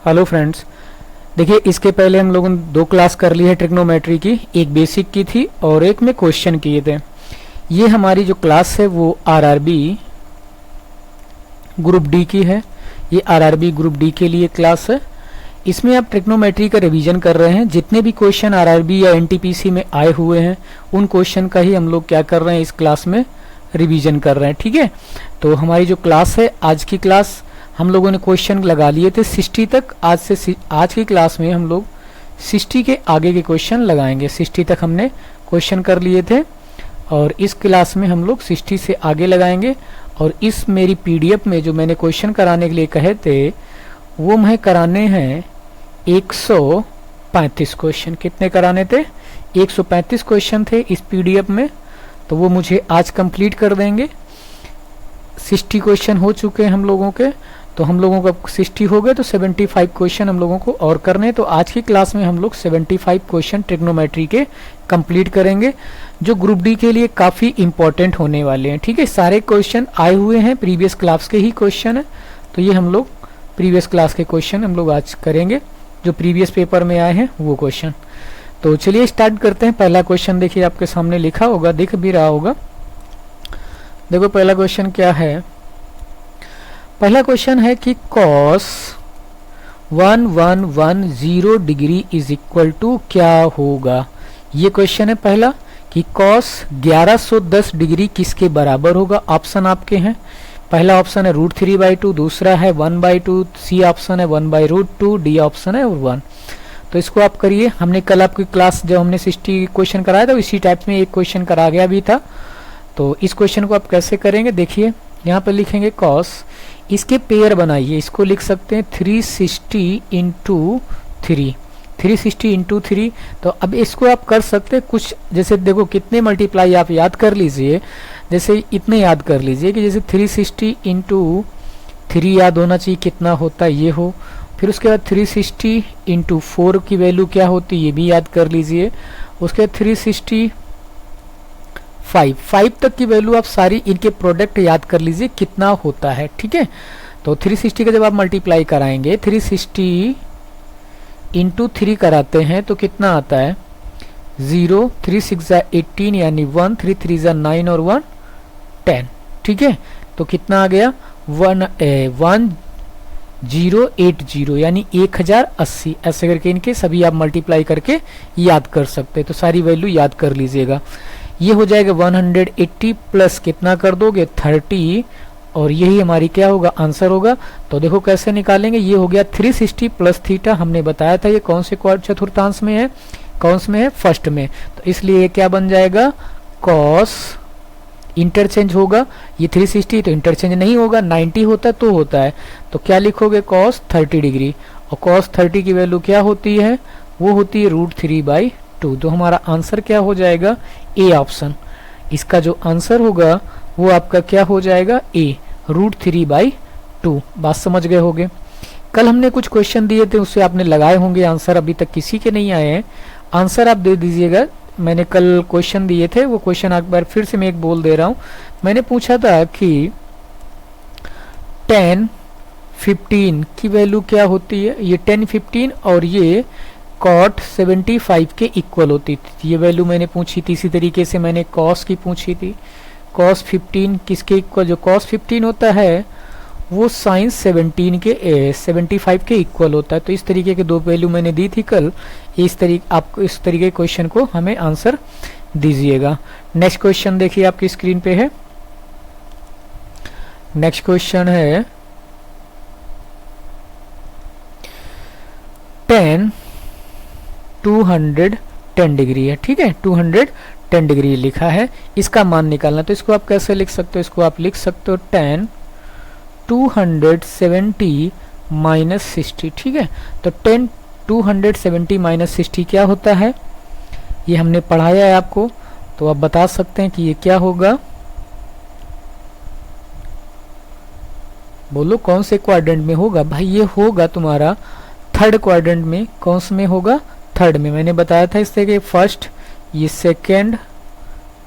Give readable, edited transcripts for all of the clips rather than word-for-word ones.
Hello friends, देखिए इसके पहले हम लोगों ने दो क्लास कर ली है ट्रिग्नोमेट्री की। एक बेसिक की थी और एक में क्वेश्चन किए थे। ये हमारी जो क्लास है वो आरआरबी ग्रुप डी की है। ये आरआरबी ग्रुप डी के लिए क्लास है। इसमें आप ट्रिग्नोमेट्री का रिवीजन कर रहे हैं। जितने भी क्वेश्चन आरआरबी या एनटीपीसी में आए हुए हैं उन क्वेश्चन का ही हम लोग क्या कर रहे हैं, इस क्लास में रिवीजन कर रहे हैं। ठीक है, तो हमारी जो क्लास है, आज की क्लास हम लोगों ने क्वेश्चन लगा लिए थे 60 तक। आज की क्लास में हम लोग 60 के आगे के क्वेश्चन लगाएंगे। 60 तक हमने क्वेश्चन कर लिए थे और इस क्लास में हम लोग 60 से आगे लगाएंगे। और इस मेरी पीडीएफ में जो मैंने क्वेश्चन कराने के लिए कहे थे वो मैं कराने हैं 135 क्वेश्चन। कितने कराने थे? 135 क्वेश्चन थे इस पीडीएफ में, तो वो मुझे आज कंप्लीट कर देंगे। 60 क्वेश्चन हो चुके हैं हम लोगों के, तो हम लोगों का 60 हो गए तो 75 क्वेश्चन हम लोगों को और करने। तो आज की क्लास में हम लोग 75 क्वेश्चन ट्रिग्नोमेट्री के कंप्लीट करेंगे, जो ग्रुप डी के लिए काफ़ी इंपॉर्टेंट होने वाले हैं। ठीक है, सारे क्वेश्चन आए हुए हैं, प्रीवियस क्लास के ही क्वेश्चन है। तो ये हम लोग प्रीवियस क्लास के क्वेश्चन हम लोग आज करेंगे, जो प्रीवियस पेपर में आए हैं वो क्वेश्चन। तो चलिए स्टार्ट करते हैं। पहला क्वेश्चन देखिए आपके सामने लिखा होगा, दिख भी रहा होगा। देखो पहला क्वेश्चन क्या है। पहला क्वेश्चन है कि cos 1110 degree is equal to क्या होगा। ये क्वेश्चन है पहला कि cos 1110 डिग्री किसके बराबर होगा। ऑप्शन आपके हैं। पहला ऑप्शन है √3/2, दूसरा है 1/2, सी ऑप्शन है 1/√2, डी ऑप्शन है 1। तो इसको आप करिए। हमने कल आपकी क्लास जब हमने 60 क्वेश्चन कराया था इसी टाइप में एक क्वेश्चन करा गया भी था। तो इस क्वेश्चन को आप कैसे करेंगे, देखिए यहाँ पर लिखेंगे cos, इसके पेयर बनाइए। इसको लिख सकते हैं 360 इंटू 3, 360 इंटू 3। तो अब इसको आप कर सकते हैं कुछ, जैसे देखो कितने मल्टीप्लाई आप याद कर लीजिए। जैसे इतने याद कर लीजिए कि जैसे 360 इंटू 3 याद होना चाहिए कितना होता है, ये हो। फिर उसके बाद 360 इंटू 4 की वैल्यू क्या होती है, ये भी याद कर लीजिए। उसके बाद 365 तक की वैल्यू आप सारी इनके प्रोडक्ट याद कर लीजिए कितना होता है। ठीक है, तो 360 का जब आप मल्टीप्लाई कराएंगे 360 इंटू 3 कराते हैं तो कितना आता है 0, 3 6 18 यानी 1, 3 3 9 और 1 10। ठीक है, तो कितना आ गया 1080 यानी 1080। ऐसे करके इनके सभी आप मल्टीप्लाई करके याद कर सकते हैं। तो सारी वैल्यू याद कर लीजिएगा। ये हो जाएगा 180 प्लस कितना कर दोगे 30, और यही हमारी क्या होगा आंसर होगा। तो देखो कैसे निकालेंगे। ये हो गया 360 प्लस थीटा। हमने बताया था ये कौन से क्वाड्र चतुर्थांश में है, कौन से में है, फर्स्ट में। तो इसलिए ये क्या बन जाएगा cos, इंटरचेंज होगा। ये 360 तो इंटरचेंज नहीं होगा, 90 होता तो होता है। तो क्या लिखोगे cos 30 डिग्री, और cos 30 की वैल्यू क्या होती है, वो होती है √3/2। तो हमारा आंसर क्या हो जाएगा ए ऑप्शन। इसका जो आंसर होगा वो आपका क्या हो जाएगा ए, √3/2। बात समझ गए होंगे। कल हमने कुछ क्वेश्चन दिए थे उससे आपने लगाए होंगे आंसर, अभी तक किसी के नहीं आए हैं। आंसर आप दे दीजिएगा। मैंने कल क्वेश्चन दिए थे, वो क्वेश्चन एक बार फिर से मैं एक बोल दे रहा हूँ। मैंने पूछा था कि 10 15 की वैल्यू क्या होती है। ये 10 15 और ये cot 75 के इक्वल होती थी। ये वैल्यू मैंने पूछी थी। इसी तरीके से मैंने cos की पूछी थी। cos 15 किसके इक्वल, जो cos 15 होता है वो sin 75 के इक्वल होता है। तो इस तरीके के दो वैल्यू मैंने दी थी कल। इस तरीके आपको इस तरीके क्वेश्चन को हमें आंसर दीजिएगा। नेक्स्ट क्वेश्चन देखिए आपकी स्क्रीन पे है। नेक्स्ट क्वेश्चन है 210 डिग्री है। ठीक है, 210 डिग्री लिखा है, इसका मान निकालना। तो इसको आप कैसे लिख सकते हो, इसको आप लिख सकते हो 10 270 माइनस 60। ठीक है, तो 10 270 माइनस 60 क्या होता है, ये हमने पढ़ाया है आपको। तो आप बता सकते हैं कि ये क्या होगा, बोलो कौन से क्वाड्रेंट में होगा। भाई ये होगा तुम्हारा थर्ड क्वाड्रेंट में। कौन से में होगा, थर्ड में। मैंने बताया था इससे कि फर्स्ट, ये सेकेंड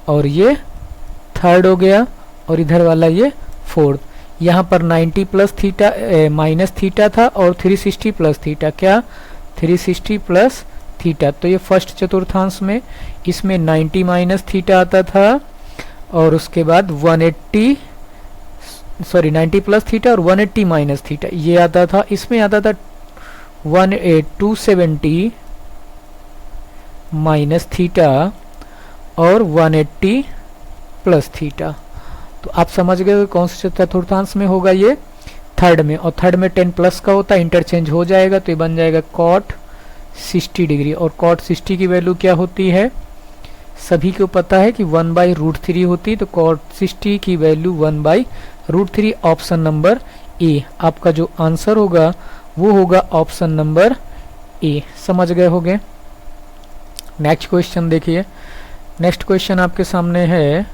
और ये थर्ड हो गया, और इधर वाला ये फोर्थ। यहाँ पर 90 प्लस थीटा माइनस थीटा था और 360 प्लस थीटा, क्या 360 प्लस थीटा। तो ये फर्स्ट चतुर्थांश में इसमें 90 माइनस थीटा आता था और उसके बाद 180 सॉरी 90 प्लस थीटा और 180 माइनस थीटा ये आता था। इसमें आता था 270 माइनस थीटा और 180 प्लस थीटा। तो आप समझ गए कौन से चतुर्थांश में होगा, ये थर्ड में। और थर्ड में 10 प्लस का होता है, इंटरचेंज हो जाएगा तो ये बन जाएगा cot 60 डिग्री। और cot 60 की वैल्यू क्या होती है, सभी को पता है कि 1/√3 होती है। तो cot 60 की वैल्यू 1/√3। ऑप्शन नंबर ए आपका जो आंसर होगा वो होगा ऑप्शन नंबर ए। समझ गए होंगे। नेक्स्ट क्वेश्चन देखिए। नेक्स्ट क्वेश्चन आपके सामने है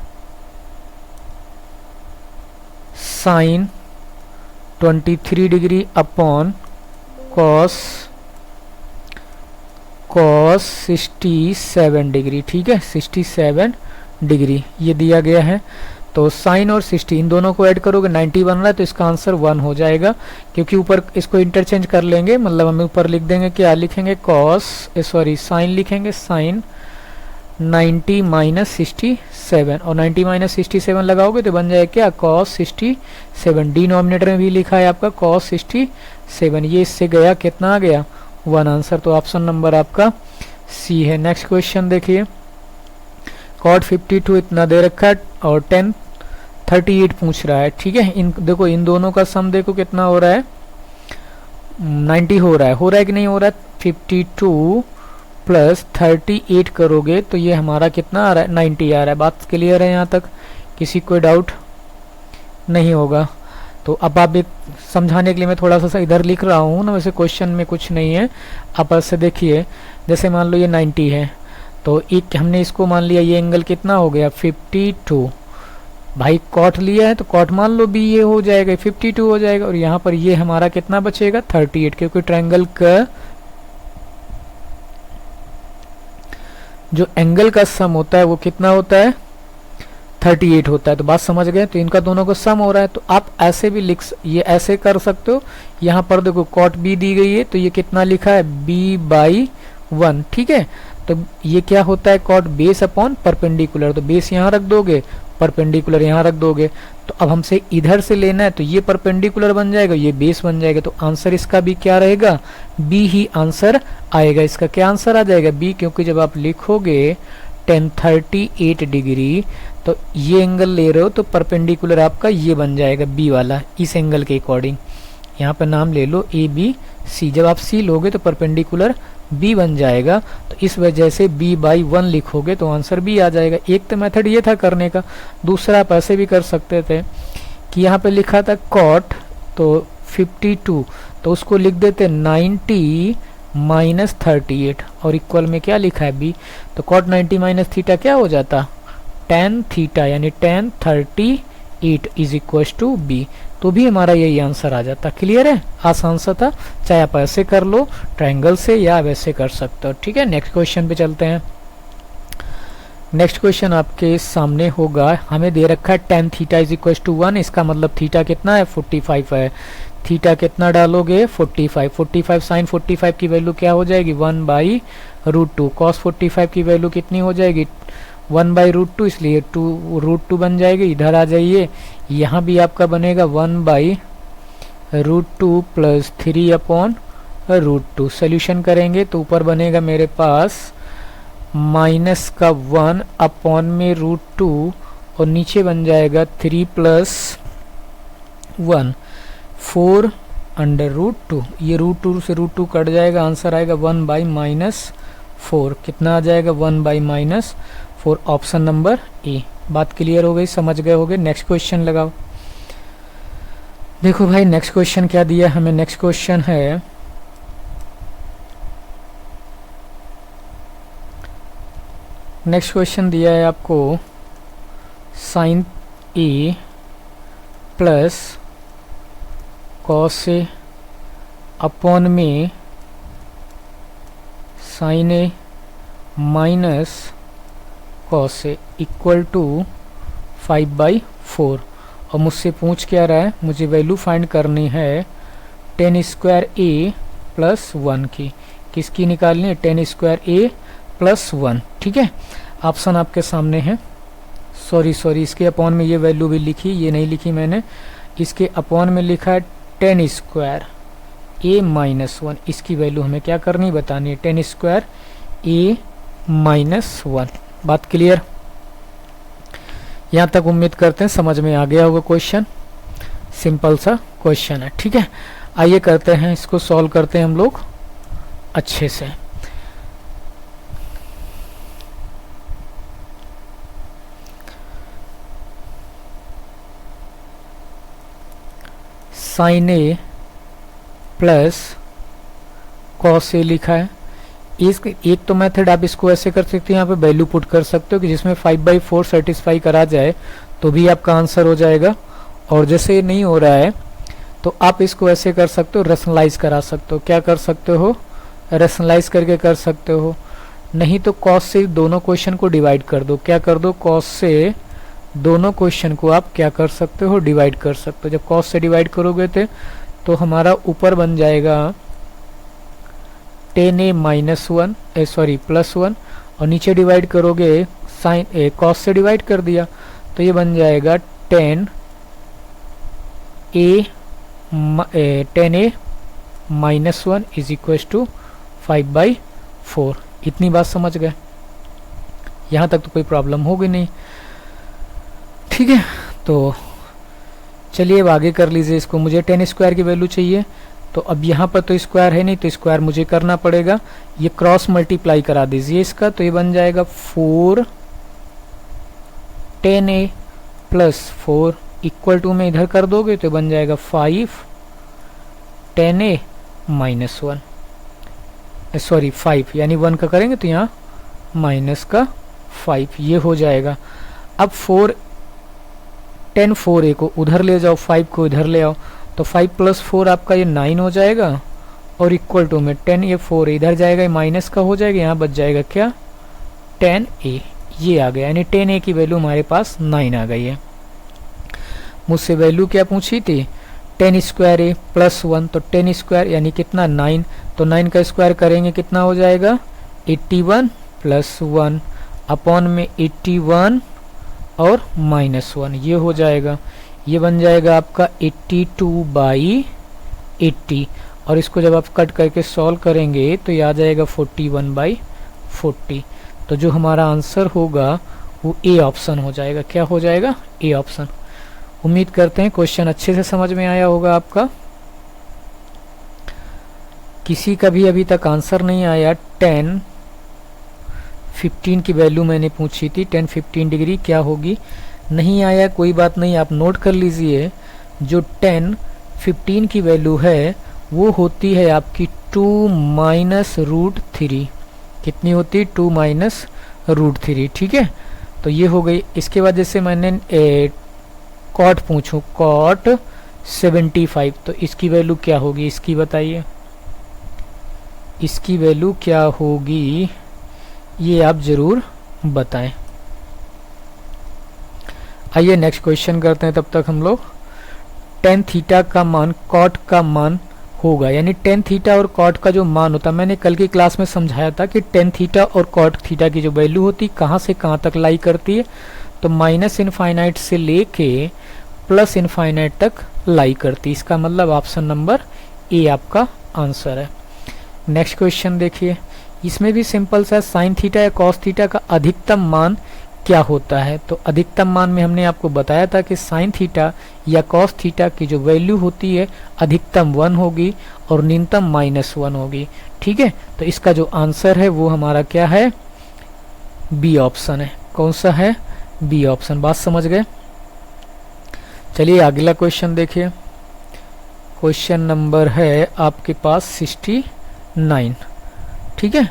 sine 23 degree upon cos 67 degree. ठीक है, 67 डिग्री ये दिया गया है। तो साइन और 60 इन दोनों को ऐड करोगे 90 बन रहा है, तो इसका आंसर 1 हो जाएगा। क्योंकि ऊपर इसको इंटरचेंज कर लेंगे, मतलब हम ऊपर लिख देंगे, क्या लिखेंगे, साइन लिखेंगे, साइन 90 माइनस 67 और 90 माइनस 67 लगाओगे तो बन जाएगा क्या, cos 67। डिनोमिनेटर में भी लिखा है आपका cos 67, ये इससे गया कितना आ गया 1 आंसर। तो ऑप्शन नंबर आपका सी है। नेक्स्ट क्वेश्चन देखिए। cot 52 इतना दे रखा है और 10 38 पूछ रहा है। ठीक है, इन देखो इन दोनों का सम देखो कितना हो रहा है, 90 हो रहा है कि नहीं हो रहा है। 52 प्लस 38 करोगे तो ये हमारा कितना आ रहा है, 90 आ रहा है। बात क्लियर है यहाँ तक, किसी कोई डाउट नहीं होगा। तो अब आप एक समझाने के लिए मैं थोड़ा सा इधर लिख रहा हूँ ना, वैसे क्वेश्चन में कुछ नहीं है। आप ऐसे देखिए, जैसे मान लो ये 90 है तो एक हमने इसको मान लिया, ये एंगल कितना हो गया 52। भाई कॉट लिया है तो कॉट मान लो भी ये हो जाएगा 52 हो जाएगा। और यहाँ पर ये हमारा कितना बचेगा 38, क्योंकि ट्रायंगल का जो एंगल का सम होता है वो कितना होता है 38 होता है। तो बात समझ गए। तो इनका दोनों का सम हो रहा है, तो आप ऐसे भी ये ऐसे कर सकते हो। यहाँ पर देखो कॉट बी दी गई है तो ये कितना लिखा है b/1। ठीक है, तो ये क्या होता है कॉट बेस अपॉन परपेंडिकुलर। तो बेस यहाँ रख दोगे, परपेंडिकुलर यहाँ रख दोगे। तो अब हमसे इधर से लेना है तो ये परपेंडिकुलर बन जाएगा, ये बेस बन जाएगा। तो आंसर इसका भी क्या रहेगा, बी ही आंसर आएगा। इसका क्या आंसर आ जाएगा, बी। क्योंकि जब आप लिखोगे 1038 डिग्री तो ये एंगल ले रहे हो तो परपेंडिकुलर आपका ये बन जाएगा बी वाला, इस एंगल के अकॉर्डिंग। यहाँ पे नाम ले लो ए बी सी। जब आप सी लोगे तो परपेंडिकुलर बी बन जाएगा। तो इस वजह से b/1 लिखोगे तो आंसर बी आ जाएगा। एक तो मेथड ये था करने का, दूसरा आप ऐसे भी कर सकते थे कि यहाँ पे लिखा था कॉट तो 52, तो उसको लिख देते 90 माइनस 38 और इक्वल में क्या लिखा है बी। तो कॉट 90 माइनस थीटा क्या हो जाता, tan थीटा, यानी tan 38 is equal to B. तो भी हमारा यही आंसर आ जाता। क्लियर है, आसान सा था। चाहे आप ऐसे कर लो ट्रायंगल से या वैसे कर सकते हो। ठीक है, नेक्स्ट क्वेश्चन पे चलते हैं। नेक्स्ट क्वेश्चन आपके सामने होगा, हमें दे रखा है tan theta is equal to 1। इसका मतलब थीटा कितना है 45 है। थीटा कितना डालोगे 45। 45 साइन 45 की वैल्यू क्या हो जाएगी 1/√2। कॉस 45 की वैल्यू कितनी हो जाएगी 1/√2, इसलिए 2√2 बन जाएगी। इधर आ जाइए, यहाँ भी आपका बनेगा 1/√2 प्लस 3/√2। सोल्यूशन करेंगे तो ऊपर बनेगा मेरे पास माइनस का 1 अपॉन में √2 और नीचे बन जाएगा 3 + 1 4/√2। ये √2 से √2 कट जाएगा, आंसर आएगा 1/-4। कितना आ जाएगा 1/-4। Option number A. बात क्लियर हो गई, समझ गए होगे। नेक्स्ट क्वेश्चन लगाओ। देखो भाई नेक्स्ट क्वेश्चन क्या दिया हमें। नेक्स्ट क्वेश्चन है दिया है आपको sine A plus cos A upon में sine A minus cos A equal to 5/4। और मुझसे पूछ क्या रहा है, मुझे वैल्यू फाइंड करनी है टेन स्क्वायर ए प्लस 1 की। किसकी निकालनी है? टेन स्क्वायर ए प्लस 1। ठीक है, ऑप्शन आपके सामने है। सॉरी इसके अपॉन में ये वैल्यू भी लिखी, ये नहीं लिखी मैंने। इसके अपॉन में लिखा है टेन स्क्वायर ए माइनस 1। इसकी वैल्यू हमें क्या करनी बतानी है, टेन स्क्वायर ए माइनस 1। बात क्लियर? यहाँ तक उम्मीद करते हैं समझ में आ गया होगा क्वेश्चन। सिंपल सा क्वेश्चन है। ठीक है, आइए करते हैं इसको, सॉल्व करते हैं हम लोग अच्छे से। साइन ए प्लस कॉस ए लिखा है। एक तो मेथड आप इसको ऐसे कर सकते हैं, यहाँ पे वैल्यू पुट कर सकते हो कि जिसमें 5/4 सेटिस्फाई करा जाए तो भी आपका आंसर हो जाएगा। और जैसे ये नहीं हो रहा है तो आप इसको ऐसे कर सकते हो, रेशनलाइज करा सकते हो। क्या कर सकते हो? रेशनलाइज करके कर सकते हो। नहीं तो कॉस से दोनों क्वेश्चन को डिवाइड कर दो। क्या कर दो? कॉस से दोनों क्वेश्चन को आप क्या कर सकते हो? डिवाइड कर सकते हो। जब कॉस से डिवाइड करोगे तो हमारा ऊपर बन जाएगा टेन ए माइनस 1 प्लस 1, और नीचे डिवाइड करोगे साइन ए, कॉस से डिवाइड कर दिया तो ये बन जाएगा tan A minus 1 is equal to 5/4। इतनी बात समझ गए? यहाँ तक तो कोई प्रॉब्लम होगी नहीं। ठीक है, तो चलिए अब आगे कर लीजिए इसको। मुझे टेन स्क्वायर की वैल्यू चाहिए, तो अब यहाँ पर तो स्क्वायर है नहीं, तो स्क्वायर मुझे करना पड़ेगा। ये क्रॉस मल्टीप्लाई करा दीजिए इसका, तो ये बन जाएगा 4 tan A plus 4 equal to में इधर कर दोगे तो बन जाएगा 5 टेन ए माइनस 1, 5 यानी 1 का करेंगे तो यहाँ माइनस का 5, ये हो जाएगा। अब 4 ए को उधर ले जाओ, 5 को इधर ले आओ, तो 5 प्लस 4 आपका ये 9 हो जाएगा, और इक्वल टू में 10 ये 4 इधर जाएगा, ये माइनस का हो जाएगा, यहाँ बच जाएगा क्या 10a। ये आ गया, यानी 10a की वैल्यू हमारे पास 9 आ गई है। मुझसे वैल्यू क्या पूछी थी? 10 स्क्वायर ए प्लस 1, तो 10 स्क्वायर यानी कितना 9, तो 9 का स्क्वायर करेंगे कितना हो जाएगा 81 प्लस 1 अपॉन में 81 और माइनस 1, ये हो जाएगा। ये बन जाएगा आपका 82/80, और इसको जब आप कट करके सॉल्व करेंगे तो ये आ जाएगा 41/40। तो जो हमारा आंसर होगा वो ए ऑप्शन हो जाएगा। क्या हो जाएगा? A option. उम्मीद करते हैं क्वेश्चन अच्छे से समझ में आया होगा आपका। किसी का भी अभी तक आंसर नहीं आया। 10 15 की वैल्यू मैंने पूछी थी, 10 15 डिग्री क्या होगी, नहीं आया कोई बात नहीं, आप नोट कर लीजिए। जो 10 15 की वैल्यू है वो होती है आपकी 2 माइनस रूट 3। कितनी होती है? 2 माइनस रूट 3। ठीक है, तो ये हो गई। इसके बाद जैसे मैंने कॉट पूछूं, कॉट 75, तो इसकी वैल्यू क्या होगी? इसकी बताइए, इसकी वैल्यू क्या होगी ये आप जरूर बताएं। आइए नेक्स्ट क्वेश्चन करते हैं। तब तक हम लोग टेन थीटा का मान कॉट का मान होगा, यानी टेन थीटा और कॉट का जो मान होता है, मैंने कल की क्लास में समझाया था कि टेन थीटा और कॉट थीटा की जो वैल्यू होती कहाँ से कहाँ तक लाई करती है, तो माइनस इनफाइनाइट से लेके प्लस इनफाइनाइट तक लाई करती है। इसका मतलब ऑप्शन नंबर ए आपका आंसर है। नेक्स्ट क्वेश्चन देखिए, इसमें भी सिंपल सा, साइन थीटा या कॉस थीटा का अधिकतम मान क्या होता है। तो अधिकतम मान में हमने आपको बताया था कि साइन थीटा या कॉस थीटा की जो वैल्यू होती है अधिकतम 1 होगी और न्यूनतम -1 होगी। ठीक है, तो इसका जो आंसर है वो हमारा क्या है? बी ऑप्शन है। कौन सा है? B option. बात समझ गए? चलिए अगला क्वेश्चन देखिए। क्वेश्चन नंबर है आपके पास 69। ठीक है,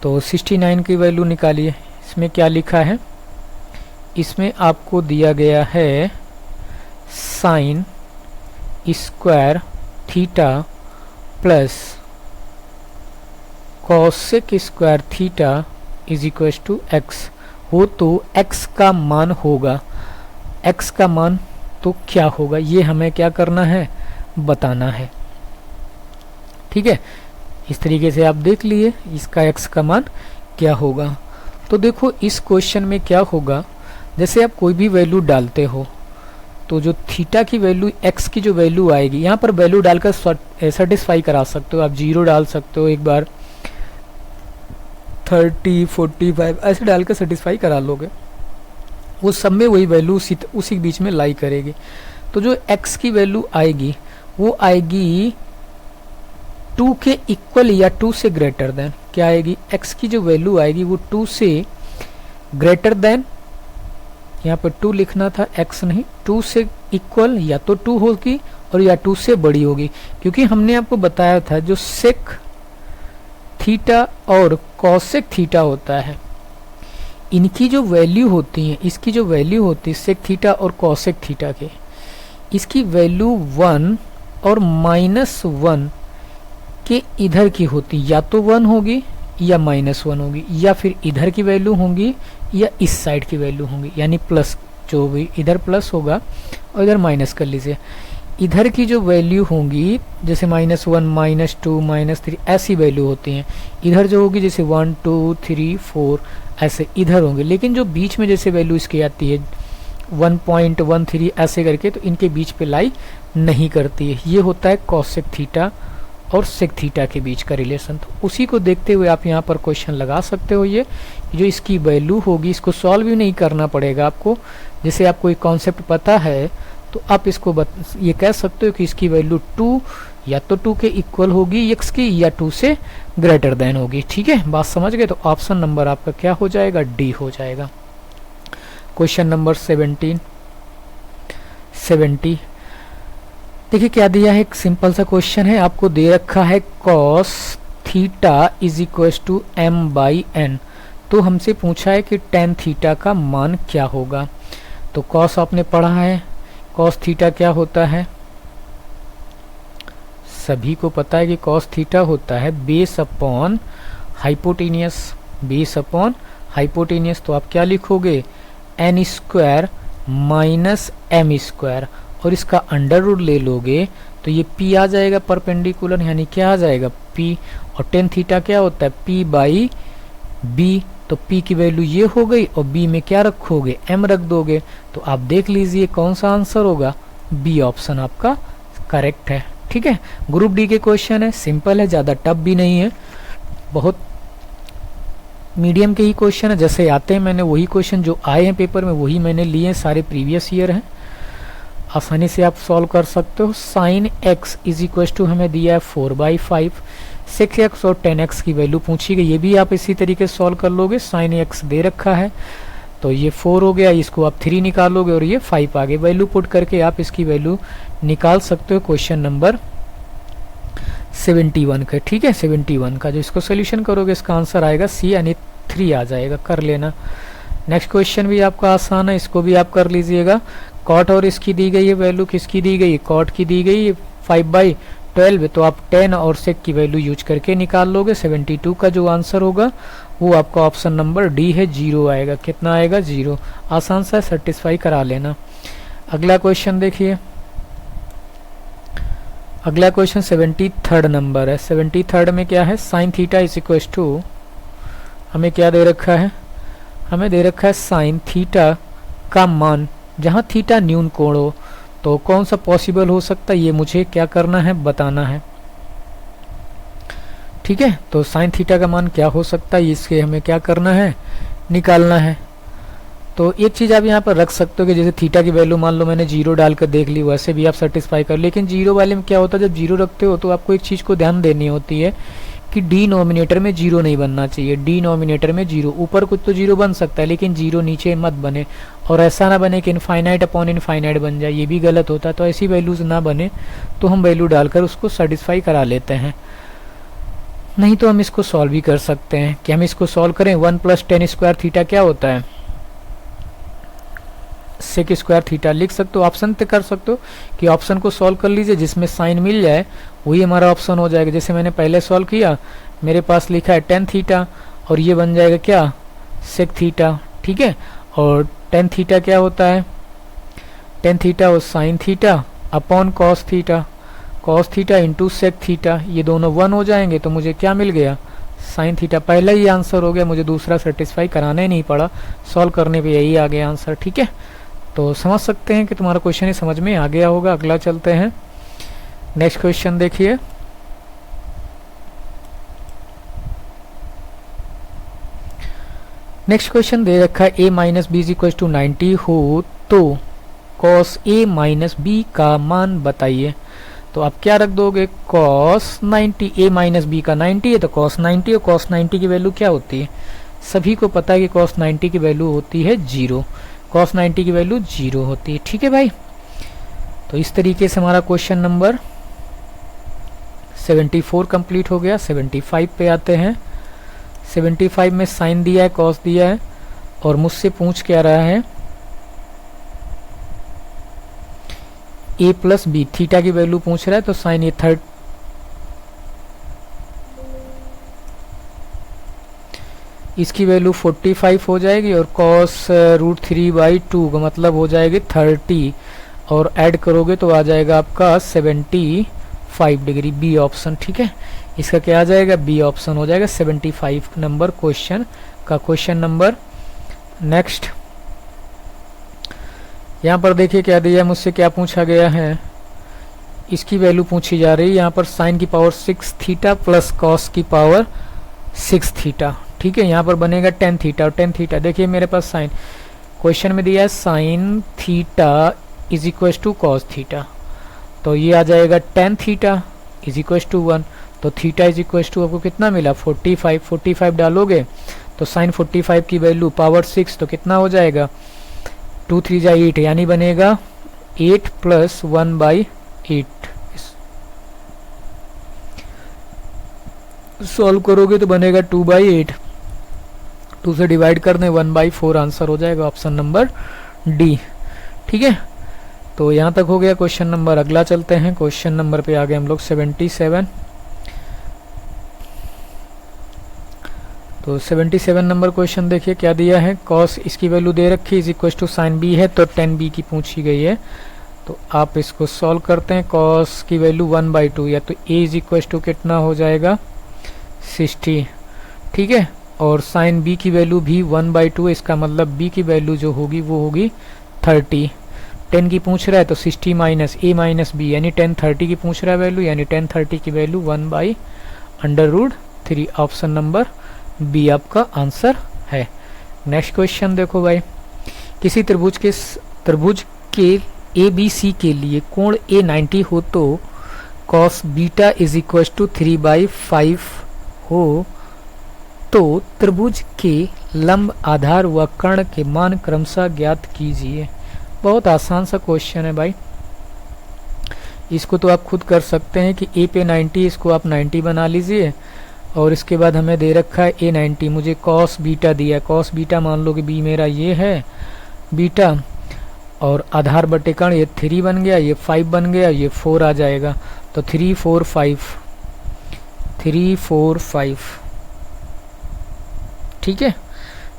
तो 69 की वैल्यू निकालिए। इसमें क्या लिखा है? इसमें आपको दिया गया है sine square theta plus cosec square theta is equal to X हो, तो एक्स का मान होगा। एक्स का मान तो क्या होगा, ये हमें क्या करना है, बताना है। ठीक है, इस तरीके से आप देख लिए इसका x का मान क्या होगा। तो देखो इस क्वेश्चन में क्या होगा, जैसे आप कोई भी वैल्यू डालते हो तो जो थीटा की वैल्यू, x की जो वैल्यू आएगी, यहाँ पर वैल्यू डालकर सेटिस्फाई करा सकते हो आप। 0 डाल सकते हो, एक बार 30, 45 ऐसे डाल कर सेटिस्फाई करा लोगे, वो सब में वही वैल्यू उसी बीच में लाई करेगी। तो जो x की वैल्यू आएगी वो आएगी 2 के इक्वल या 2 से ग्रेटर देन, क्या आएगी, x की जो वैल्यू आएगी वो 2 से ग्रेटर देन, यहाँ पर 2 लिखना था, x नहीं, 2 से इक्वल या तो 2 होगी और या 2 से बड़ी होगी, क्योंकि हमने आपको बताया था जो सेक थीटा और कॉसेक थीटा होता है, इनकी जो वैल्यू होती है, इसकी जो वैल्यू होती है सेक थीटा और कॉसेक थीटा के, इसकी वैल्यू 1 और -1 के इधर की होती, या तो 1 होगी या -1 होगी, या फिर इधर की वैल्यू होंगी या इस साइड की वैल्यू होंगी, यानी प्लस, जो भी इधर प्लस होगा और इधर माइनस कर लीजिए। इधर की जो वैल्यू होंगी जैसे -1, -2, -3 ऐसी वैल्यू होती हैं, इधर जो होगी जैसे 1, 2, 3, 4 ऐसे इधर होंगे, लेकिन जो बीच में जैसे वैल्यू इसकी आती है 1.13 ऐसे करके, तो इनके बीच पे लाई नहीं करती है। ये होता है कॉसेक थीटा और सेक थीटा के बीच का रिलेशन। तो उसी को देखते हुए आप यहाँ पर क्वेश्चन लगा सकते हो। ये जो इसकी वैल्यू होगी, इसको सॉल्व भी नहीं करना पड़ेगा आपको, जैसे आपको एक कॉन्सेप्ट पता है तो आप इसको ये कह सकते हो कि इसकी वैल्यू 2 या तो 2 के इक्वल होगी x की, या 2 से ग्रेटर देन होगी। ठीक है, बात समझ गए। तो ऑप्शन नंबर आपका क्या हो जाएगा, डी हो जाएगा। क्वेश्चन नंबर 70 देखिए क्या दिया है, एक सिंपल सा क्वेश्चन है, आपको दे रखा है cos theta is equal to m/n। तो हमसे पूछा है कि tan थीटा का मान क्या होगा। तो cos आपने पढ़ा है, cos थीटा क्या होता है, सभी को पता है कि cos थीटा होता है base upon hypotenuse, base upon hypotenuse. तो आप क्या लिखोगे, n square minus m square, और इसका अंडर रूट ले लोगे तो ये p आ जाएगा परपेंडिकुलर, यानी क्या आ जाएगा p, और tan थीटा क्या होता है p/b। तो p की वैल्यू ये हो गई और b में क्या रखोगे, m रख दोगे। तो आप देख लीजिए कौन सा आंसर होगा, बी ऑप्शन आपका करेक्ट है। ठीक है, ग्रुप डी के क्वेश्चन है, सिंपल है, ज़्यादा टफ भी नहीं है, बहुत मीडियम के ही क्वेश्चन है। जैसे आते हैं मैंने वही क्वेश्चन जो आए हैं पेपर में वही मैंने लिए हैं, सारे प्रीवियस ईयर हैं, आसानी से आप सॉल्व कर सकते हो। Sine x is equal to हमें दिया है 4/5, 6x और 10x की वैल्यू पूछी गई, ये भी आप इसी तरीके से सॉल्व कर लोगे। साइन x दे रखा है तो ये 4 हो गया, इसको आप 3 निकालोगे और ये 5 आ गए, वैल्यू पुट करके आप इसकी वैल्यू निकाल सकते हो क्वेश्चन नंबर 71 का। ठीक है, 71 का जो इसको सोल्यूशन करोगे इसका आंसर आएगा सी, यानी 3 आ जाएगा, कर लेना। नेक्स्ट क्वेश्चन भी आपका आसान है, इसको भी आप कर लीजिएगा। कॉट और इसकी दी गई है वैल्यू, किसकी दी गई है, कॉट की दी गई है 5/12, तो आप 10 और सेक की वैल्यू यूज करके निकाल लोगे। 72 का जो आंसर होगा वो आपका ऑप्शन नंबर डी है, 0 आएगा। कितना आएगा, 0। आसान सा सेटिस्फाई करा लेना। अगला क्वेश्चन देखिए, अगला क्वेश्चन 73 नंबर है। 73 में क्या है, sine theta is equal to, हमें क्या दे रखा है, हमें दे रखा है साइन थीटा का मान, जहाँ थीटा न्यून कोण हो, तो कौन सा पॉसिबल हो सकता है, ये मुझे क्या करना है, बताना है। ठीक है, तो साइन थीटा का मान क्या हो सकता है, इसके हमें क्या करना है, निकालना है। तो एक चीज़ आप यहाँ पर रख सकते हो कि जैसे थीटा की वैल्यू मान लो मैंने 0 डालकर देख ली, वैसे भी आप सेटिस्फाई कर, लेकिन 0 वाले में क्या होता है, जब 0 रखते हो तो आपको एक चीज़ को ध्यान देनी होती है कि डिनोमिनेटर में 0 नहीं बनना चाहिए। डिनोमिनेटर में 0, ऊपर कुछ तो 0 बन सकता है लेकिन 0 नीचे मत बने, और ऐसा ना बने कि इनफाइनाइट अपॉन इनफाइनाइट बन जाए, ये भी गलत होता है। तो ऐसी वैल्यूज ना बने तो हम वैल्यू डालकर उसको सेटिस्फाई करा लेते हैं। नहीं तो हम इसको सॉल्व भी कर सकते हैं कि हम इसको सॉल्व करें। 1 + tan स्क्वायर थीटा क्या होता है, सेक स्क्वायर थीटा लिख सकते हो, ऑप्शन पे कर सकते हो कि ऑप्शन को सॉल्व कर लीजिए, जिसमें साइन मिल जाए वही हमारा ऑप्शन हो जाएगा। जैसे मैंने पहले सॉल्व किया, मेरे पास लिखा है tan थीटा और ये बन जाएगा क्या, सेक थीटा। ठीक है, और tan थीटा क्या होता है, टेन थीटा और sine theta upon cos theta, cos theta into sec theta, ये दोनों 1 हो जाएंगे तो मुझे क्या मिल गया, साइन थीटा। पहला ही आंसर हो गया, मुझे दूसरा सेटिस्फाई कराना ही नहीं पड़ा, सॉल्व करने पे यही आ गया आंसर। ठीक है, तो समझ सकते हैं कि तुम्हारा क्वेश्चन ही समझ में आ गया होगा। अगला चलते हैं, नेक्स्ट क्वेश्चन देखिए। नेक्स्ट क्वेश्चन दे रखा है a minus B is equal to 90 हो तो cos a माइनस बी का मान बताइए। तो आप क्या रख दोगे, cos 90, a माइनस बी का 90 है तो cos 90, और cos 90 की वैल्यू क्या होती है, सभी को पता है कि cos 90 की वैल्यू होती है 0, cos 90 की वैल्यू 0 होती है। ठीक है भाई, तो इस तरीके से हमारा क्वेश्चन नंबर 74 कंप्लीट हो गया। 75 पे आते हैं। 75 में साइन दिया है, कॉस दिया है, और मुझसे पूछ क्या रहा है, a प्लस बी, थीटा की वैल्यू पूछ रहा है। तो साइन ये इसकी वैल्यू 45 हो जाएगी, और कॉस √3/2 का मतलब हो जाएगी 30, और ऐड करोगे तो आ जाएगा आपका 75 डिग्री, बी ऑप्शन। ठीक है, इसका क्या आ जाएगा, बी ऑप्शन हो जाएगा 75 नंबर क्वेश्चन का क्वेश्चन नंबर। नेक्स्ट यहाँ पर देखिए क्या दिया है, मुझसे क्या पूछा गया है, इसकी वैल्यू पूछी जा रही है। यहाँ पर साइन की पावर 6 थीटा प्लस कॉस की पावर 6 थीटा। ठीक है, यहाँ पर बनेगा 10 थीटा, और 10 थीटा देखिए मेरे पास साइन क्वेश्चन में दिया है sine theta is equal to cos theta, तो ये आ जाएगा 10 थीटा इज इक्वल टू 1, तो थीटा इज इक्वल टू आपको कितना मिला 45, 45 डालोगे तो साइन 45 की वैल्यू पावर 6 तो कितना हो जाएगा 2 3 जा 8, यानी बनेगा 8 प्लस 1/8। सॉल्व करोगे तो बनेगा 2/8, 2 से डिवाइड करने 1/4 आंसर हो जाएगा ऑप्शन नंबर डी। ठीक है, तो यहाँ तक हो गया क्वेश्चन नंबर। अगला चलते हैं, क्वेश्चन नंबर पे आ गए हम लोग 77। तो 77 नंबर क्वेश्चन देखिए क्या दिया है, कॉस इसकी वैल्यू दे रखी is equal to sine B है, तो 10b की पूछी गई है। तो आप इसको सॉल्व करते हैं, कॉस की वैल्यू 1/2, या तो a इज इक्वल टू कितना हो जाएगा 60। ठीक है, और साइन b की वैल्यू भी 1/2, इसका मतलब b की वैल्यू जो होगी वो होगी 30। 10 की पूछ रहा है तो 60 माइनस a माइनस b, यानी 10 30 की पूछ रहा है वैल्यू, यानी 10 30 की वैल्यू 1/√3, ऑप्शन नंबर बी आपका आंसर है। नेक्स्ट क्वेश्चन देखो भाई, किसी त्रिभुज के ए बी सी के लिए कोण ए 90 हो तो cos beta is equal to 3/5 हो तो त्रिभुज के लंब आधार व कर्ण के मान क्रमशः ज्ञात कीजिए। बहुत आसान सा क्वेश्चन है भाई, इसको तो आप खुद कर सकते हैं कि ए पे 90, इसको आप 90 बना लीजिए, और इसके बाद हमें दे रखा है ए 90, मुझे कॉस बीटा दिया, कॉस बीटा मान लो कि बी मेरा ये है बीटा, और आधार बटे कर्ण ये 3 बन गया, ये 5 बन गया, ये 4 आ जाएगा, तो 3 4 5। ठीक है,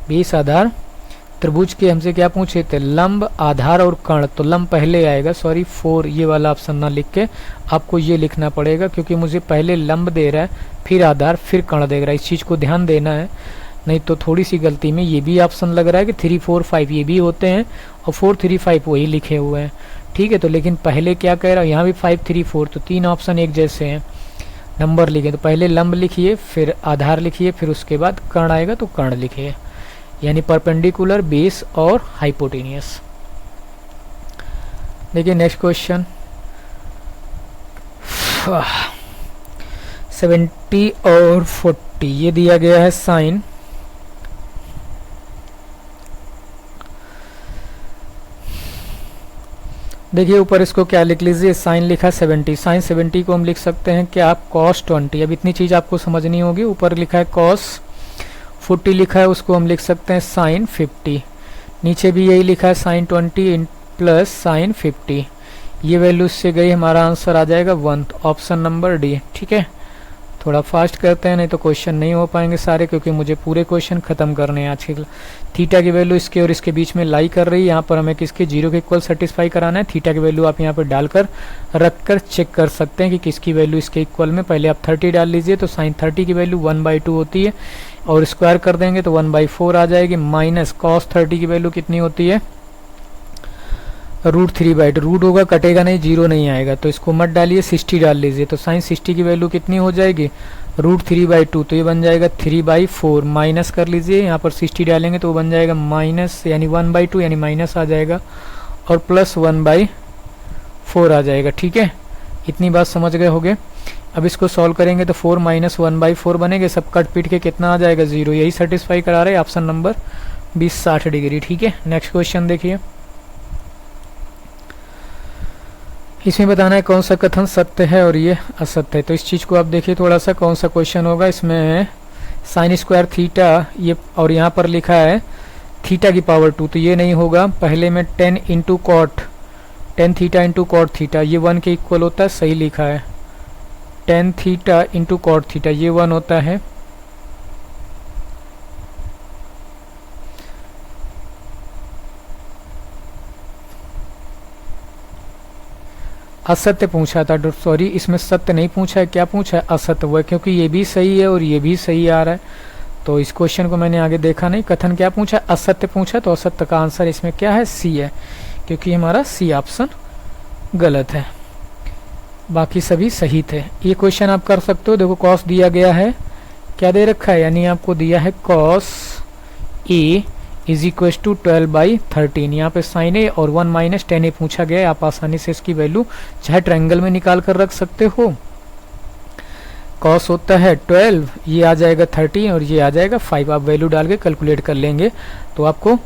20 आधार त्रिभुज के हमसे क्या पूछे थे, लंब आधार और कर्ण, तो लंब पहले आएगा, सॉरी 4 ये वाला ऑप्शन ना लिख के आपको ये लिखना पड़ेगा, क्योंकि मुझे पहले लंब दे रहा है फिर आधार फिर कर्ण दे रहा है, इस चीज़ को ध्यान देना है, नहीं तो थोड़ी सी गलती में ये भी ऑप्शन लग रहा है कि 3 4 5 ये भी होते हैं और 4 3 5 वही लिखे हुए हैं। ठीक है, तो लेकिन पहले क्या कह रहा है, यहाँ भी 5 3 4, तो 3 ऑप्शन एक जैसे हैं, नंबर लिखे, तो पहले लंब लिखिए फिर आधार लिखिए फिर उसके बाद कर्ण आएगा तो कर्ण लिखिए, यानी परपेंडिकुलर, बेस और हाइपोटेनियस। देखिए नेक्स्ट क्वेश्चन 70 और 40, ये दिया गया है साइन देखिए ऊपर इसको क्या लिख लीजिए, साइन लिखा 70, साइन 70 को हम लिख सकते हैं कि आप cos 20, अब इतनी चीज़ आपको समझनी होगी, ऊपर लिखा है cos 40 लिखा है, उसको हम लिख सकते हैं साइन 50, नीचे भी यही लिखा है साइन 20 प्लस साइन 50, ये वैल्यू से गई, हमारा आंसर आ जाएगा 1, ऑप्शन नंबर डी। ठीक है, थोड़ा फास्ट करते हैं, नहीं तो क्वेश्चन नहीं हो पाएंगे सारे, क्योंकि मुझे पूरे क्वेश्चन खत्म करने हैं आज के। थीटा की वैल्यू इसके और इसके बीच में लाई कर रही है, यहाँ पर हमें किसके 0 के इक्वल सेटिस्फाई कराना है। थीटा की वैल्यू आप यहाँ पर डालकर रख कर चेक कर सकते हैं कि किसकी वैल्यू इसके इक्वल में। पहले आप 30 डाल लीजिए, तो साइन 30 की वैल्यू 1/2 होती है, और स्क्वायर कर देंगे तो 1/4 आ जाएगी, माइनस कॉस 30 की वैल्यू कितनी होती है, √3/2। रूट होगा, कटेगा नहीं, 0 नहीं आएगा, तो इसको मत डालिए, 60 डाल लीजिए। तो साइन 60 की वैल्यू कितनी हो जाएगी, √3/2, तो ये बन जाएगा 3/4। माइनस कर लीजिए, यहाँ पर 60 डालेंगे तो वो बन जाएगा माइनस, यानी 1/2 यानी माइनस आ जाएगा, और प्लस 1/4 आ जाएगा। ठीक है, इतनी बात समझ गए होगे। अब इसको सॉल्व करेंगे तो 4 - 1/4 बनेंगे, सब कट पीट के कितना आ जाएगा, 0। यही सेटिस्फाई करा रहे हैं ऑप्शन नंबर 20 60 डिग्री। ठीक है, नेक्स्ट क्वेश्चन देखिए। इसमें बताना है कौन सा कथन सत्य है और ये असत्य है। तो इस चीज़ को आप देखिए थोड़ा सा, कौन सा क्वेश्चन होगा। इसमें साइन स्क्वायर थीटा, ये और यहाँ पर लिखा है थीटा की पावर 2, तो ये नहीं होगा। पहले में 10 into cot, 10 theta into cot theta, ये 1 के इक्वल होता है, सही लिखा है। 10 थीटा इंटू कॉट थीटा, ये 1 होता है। असत्य पूछा था, सॉरी, इसमें सत्य नहीं पूछा है, क्या पूछा है, असत्य हुआ, क्योंकि ये भी सही है और ये भी सही आ रहा है। तो इस क्वेश्चन को मैंने आगे देखा नहीं। कथन क्या पूछा, असत्य पूछा, तो असत्य का आंसर इसमें क्या है, सी है, क्योंकि हमारा सी ऑप्शन गलत है, बाकी सभी सही थे। ये क्वेश्चन आप कर सकते हो। देखो कॉस दिया गया है, क्या दे रखा है, यानी आपको दिया है cos A is equal to 12/13। यहाँ पे साइन ए और 1 - 10a पूछा गया है। आप आसानी से इसकी वैल्यू चाहे ट्रायंगल में निकाल कर रख सकते हो। कॉस होता है 12, ये आ जाएगा 13 और ये आ जाएगा 5। आप वैल्यू डाल के कैलकुलेट कर लेंगे तो आपको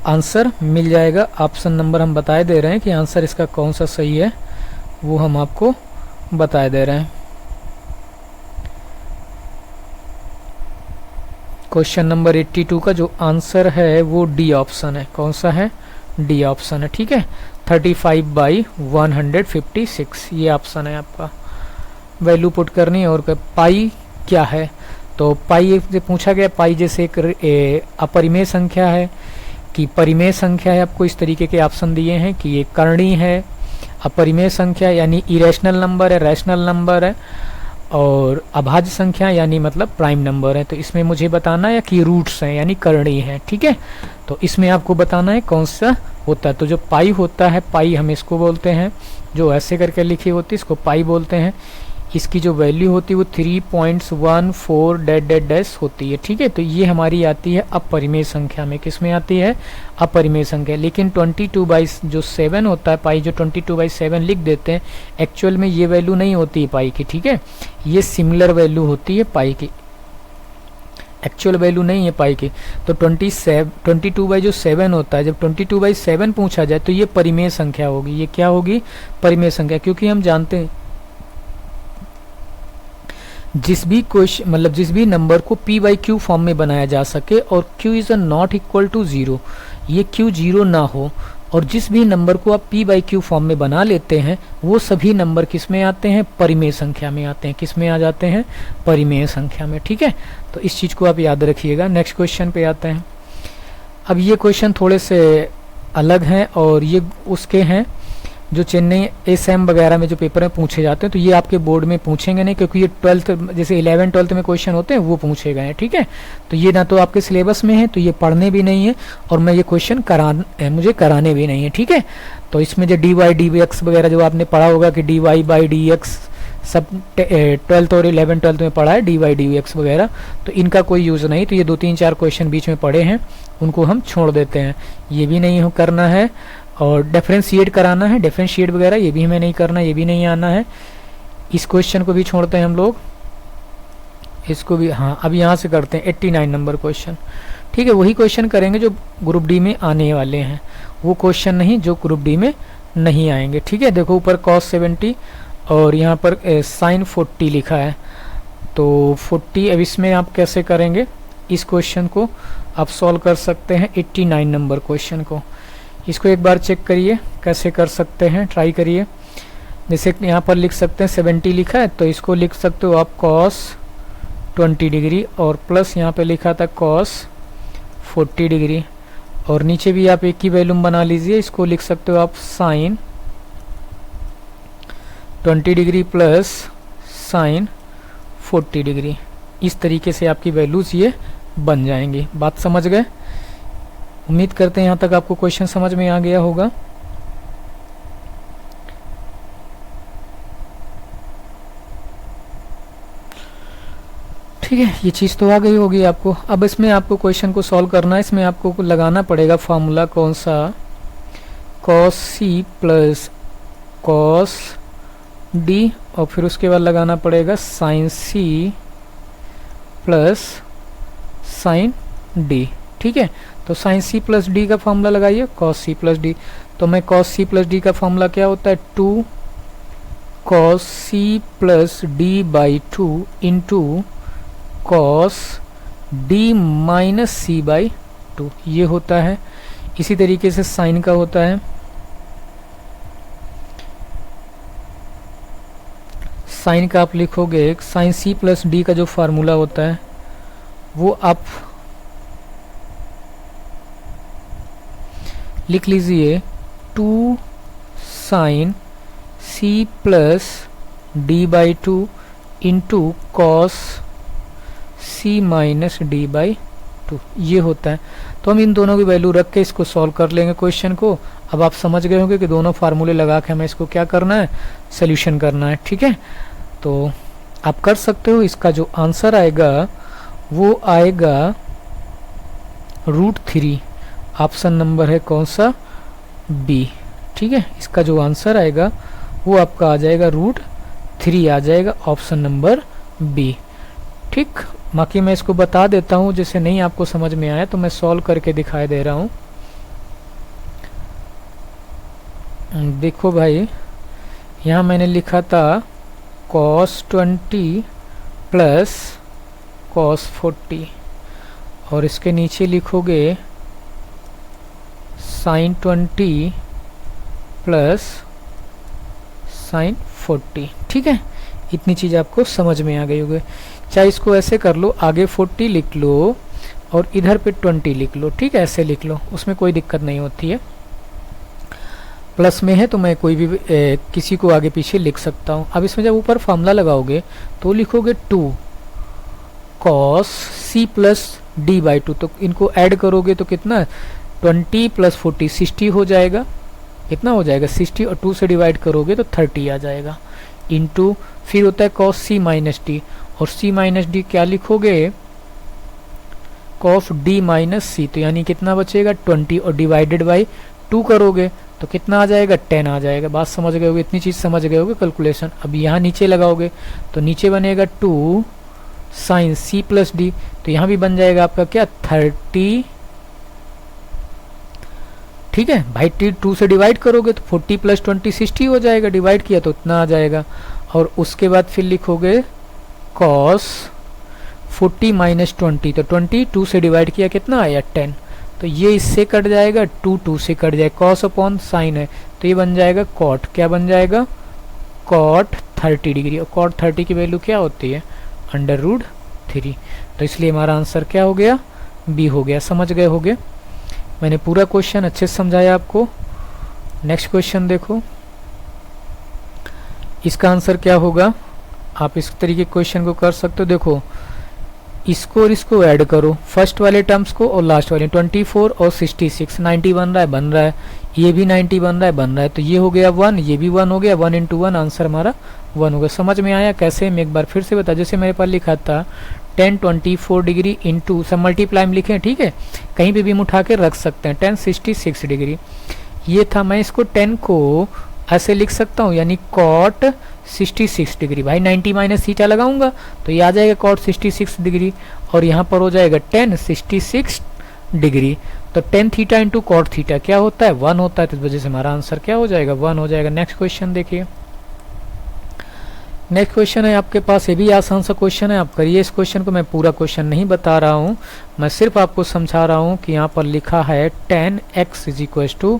आंसर मिल जाएगा। ऑप्शन नंबर हम बताए दे रहे हैं कि आंसर इसका कौन सा सही है, वो हम आपको बताए दे रहे हैं। क्वेश्चन नंबर 82 का जो आंसर है वो डी ऑप्शन है। कौन सा है, डी ऑप्शन है। ठीक है, 35/156 ये ऑप्शन है आपका। वैल्यू पुट करनी है। और पाई क्या है, तो पाई से पूछा गया, पाई जैसे एक अपरिमेय संख्या है कि परिमेय संख्या है। आपको इस तरीके के ऑप्शन दिए हैं कि ये कर्णी है, अपरिमेय संख्या यानी इरेशनल नंबर है, रैशनल नंबर है, और अभाज्य संख्या यानी मतलब प्राइम नंबर है। तो इसमें मुझे बताना है कि रूट्स हैं यानी कर्णी है। ठीक है, तो इसमें आपको बताना है कौन सा होता है। तो जो पाई होता है, पाई हम इसको बोलते हैं, जो ऐसे करके लिखी होती है इसको पाई बोलते हैं। इसकी जो वैल्यू होती है वो 3.14 होती है। ठीक है, तो ये हमारी आती है अपरिमेय संख्या में। किस में आती है, अपरिमेय संख्या। लेकिन 22/7 होता है पाई, जो 22/7 लिख देते हैं, एक्चुअल में ये वैल्यू नहीं होती है पाई की। ठीक है, ये सिमिलर वैल्यू होती है पाई की, एक्चुअल वैल्यू नहीं है पाई की। तो 22/7 होता है, जब 22/7 पूछा जाए तो ये परिमेय संख्या होगी। ये क्या होगी, परिमेय संख्या, क्योंकि हम जानते हैं जिस भी क्वेश्चन मतलब जिस भी नंबर को p/q फॉर्म में बनाया जा सके और q is not equal to 0, ये q 0 ना हो, और जिस भी नंबर को आप p/q फॉर्म में बना लेते हैं वो सभी नंबर किस में आते हैं, परिमेय संख्या में आते हैं। किस में आ जाते हैं, परिमेय संख्या में। ठीक है, तो इस चीज़ को आप याद रखिएगा। नेक्स्ट क्वेश्चन पे आते हैं। अब ये क्वेश्चन थोड़े से अलग हैं और ये उसके हैं जो चेन्नई एसएम वगैरह में जो पेपर में पूछे जाते हैं। तो ये आपके बोर्ड में पूछेंगे नहीं, क्योंकि ये 12th जैसे 11 12th में क्वेश्चन होते हैं वो पूछे गए हैं। ठीक है, तो ये ना तो आपके सिलेबस में है, तो ये पढ़ने भी नहीं है, और मैं ये क्वेश्चन मुझे कराने भी नहीं है। ठीक है, तो इसमें जो dy/dx वगैरह जो आपने पढ़ा होगा कि dy/dx सब 12th और 11 12th में पढ़ा है, dy/dx वगैरह, तो इनका कोई यूज़ नहीं। तो ये 2-3-4 क्वेश्चन बीच में पढ़े हैं, उनको हम छोड़ देते हैं, ये भी नहीं करना है। और डिफरेंशिएट कराना है, डिफरेंशिएट वगैरह ये भी हमें नहीं करना, ये भी नहीं आना है। इस क्वेश्चन को भी छोड़ते हैं हम लोग, इसको भी। हाँ, अब यहाँ से करते हैं 89 नंबर क्वेश्चन। ठीक है, वही क्वेश्चन करेंगे जो ग्रुप डी में आने वाले हैं, वो क्वेश्चन नहीं जो ग्रुप डी में नहीं आएंगे। ठीक है, देखो ऊपर cos 70 और यहाँ पर sin 40 लिखा है, तो 40। अब इसमें आप कैसे करेंगे, इस क्वेश्चन को आप सॉल्व कर सकते हैं 89 नंबर क्वेश्चन को। इसको एक बार चेक करिए कैसे कर सकते हैं, ट्राई करिए। जैसे यहाँ पर लिख सकते हैं 70 लिखा है, तो इसको लिख सकते हो आप cos 20 डिग्री और प्लस यहाँ पे लिखा था कॉस 40 डिग्री, और नीचे भी आप एक ही वैल्यूम बना लीजिए, इसको लिख सकते हो आप sine 20 degree plus sine 40 degree. इस तरीके से आपकी वैल्यूज ये बन जाएंगी। बात समझ गए? उम्मीद करते हैं यहाँ तक आपको क्वेश्चन समझ में आ गया होगा। ठीक है, ये चीज़ तो आ गई होगी आपको। अब इसमें आपको क्वेश्चन को सॉल्व करना है। इसमें आपको लगाना पड़ेगा फॉर्मूला कौन सा, cos C plus cos D, और फिर उसके बाद लगाना पड़ेगा sine C plus sine D. ठीक है, तो साइन सी प्लस डी का फॉर्मूला लगाइए, कॉस सी प्लस डी। तो मैं कॉस सी प्लस डी का फॉर्मूला क्या होता है, 2 cos C plus D by 2 into cos D minus C by 2, ये होता है। इसी तरीके से साइन का होता है, साइन का आप लिखोगे साइन सी प्लस डी का जो फार्मूला होता है वो आप लिख लीजिए 2 sine C plus D by 2 into cos C minus D by 2, ये होता है। तो हम इन दोनों की वैल्यू रख के इसको सॉल्व कर लेंगे क्वेश्चन को। अब आप समझ गए होंगे कि दोनों फार्मूले लगा के हमें इसको क्या करना है, सोल्यूशन करना है। ठीक है, तो आप कर सकते हो। इसका जो आंसर आएगा वो आएगा √3, ऑप्शन नंबर है कौन सा, बी। ठीक है, इसका जो आंसर आएगा वो आपका आ जाएगा √3 आ जाएगा, ऑप्शन नंबर बी। ठीक, बाकी मैं इसको बता देता हूँ, जैसे नहीं आपको समझ में आया तो मैं सॉल्व करके दिखाई दे रहा हूँ। देखो भाई, यहाँ मैंने लिखा था cos 20 प्लस cos 40, और इसके नीचे लिखोगे sin 20 प्लस sin 40। ठीक है, इतनी चीज़ आपको समझ में आ गई होगी। चाहे इसको ऐसे कर लो, आगे 40 लिख लो और इधर पे 20 लिख लो। ठीक है, ऐसे लिख लो, उसमें कोई दिक्कत नहीं होती है। प्लस में है तो मैं कोई भी किसी को आगे पीछे लिख सकता हूँ। अब इसमें जब ऊपर फॉर्मूला लगाओगे तो लिखोगे 2 cos C plus D by 2, तो इनको ऐड करोगे तो कितना, 20 प्लस 40 60 हो जाएगा। कितना हो जाएगा, 60, और 2 से डिवाइड करोगे तो 30 आ जाएगा। इंटू फिर होता है कॉस सी माइनस डी, और सी माइनस डी क्या लिखोगे, कॉस डी माइनस सी, तो यानी कितना बचेगा 20, और डिवाइडेड बाई 2 करोगे तो कितना आ जाएगा 10 आ जाएगा। बात समझ गए होगे, इतनी चीज़ समझ गए होगे कैलकुलेशन। अब यहाँ नीचे लगाओगे तो नीचे बनेगा 2 साइन सी प्लस डी, तो यहाँ भी बन जाएगा आपका क्या 30। ठीक है भाई, 2 से डिवाइड करोगे तो 40 प्लस 20 60 हो जाएगा, डिवाइड किया तो इतना आ जाएगा। और उसके बाद फिर लिखोगे कॉस 40 माइनस 20, तो 20 2 से डिवाइड किया कितना आया 10, तो ये इससे कट जाएगा, 2 से कट जाएगा, कॉस अपॉन साइन है तो ये बन जाएगा कॉट। क्या बन जाएगा, कॉट 30 डिग्री, और कॉट 30 की वैल्यू क्या होती है, √3। तो इसलिए हमारा आंसर क्या हो गया, बी हो गया। समझ गए होगे, मैंने पूरा क्वेश्चन अच्छे से समझाया आपको। नेक्स्ट क्वेश्चन देखो, इसका आंसर क्या होगा। आप इस तरीके क्वेश्चन को कर सकते हो। देखो, इसको और इसको ऐड करो, फर्स्ट वाले टर्म्स को और लास्ट वाले, 24 और 66, 90 बन रहा है, ये भी 90 बन रहा है, तो ये हो गया 1, ये भी 1 हो गया, 1 इंटू 1, आंसर हमारा 1 हो गया। समझ में आया कैसे, मैं एक बार फिर से बता, जैसे मेरे पास लिखा था 10 24 डिग्री इंटू, सब मल्टीप्लाई में लिखे, ठीक है, कहीं पे भी हम उठा के रख सकते हैं, 10 66 डिग्री ये था। मैं इसको 10 को ऐसे लिख सकता हूँ, यानी कॉट 66 डिग्री। भाई 90 माइनस थीटा लगाऊंगा तो ये आ जाएगा कॉट 66 डिग्री, और यहाँ पर हो जाएगा 10 66 डिग्री, तो 10 थीटा इंटू कॉट थीटा क्या होता है, 1 होता है, तो इस वजह से हमारा आंसर क्या हो जाएगा, 1 हो जाएगा। नेक्स्ट क्वेश्चन देखिए, नेक्स्ट क्वेश्चन है आपके पास, ये भी आसान सा क्वेश्चन है, आप करिए इस क्वेश्चन को। मैं पूरा क्वेश्चन नहीं बता रहा हूँ, मैं सिर्फ आपको समझा रहा हूँ कि यहाँ पर लिखा है 10x =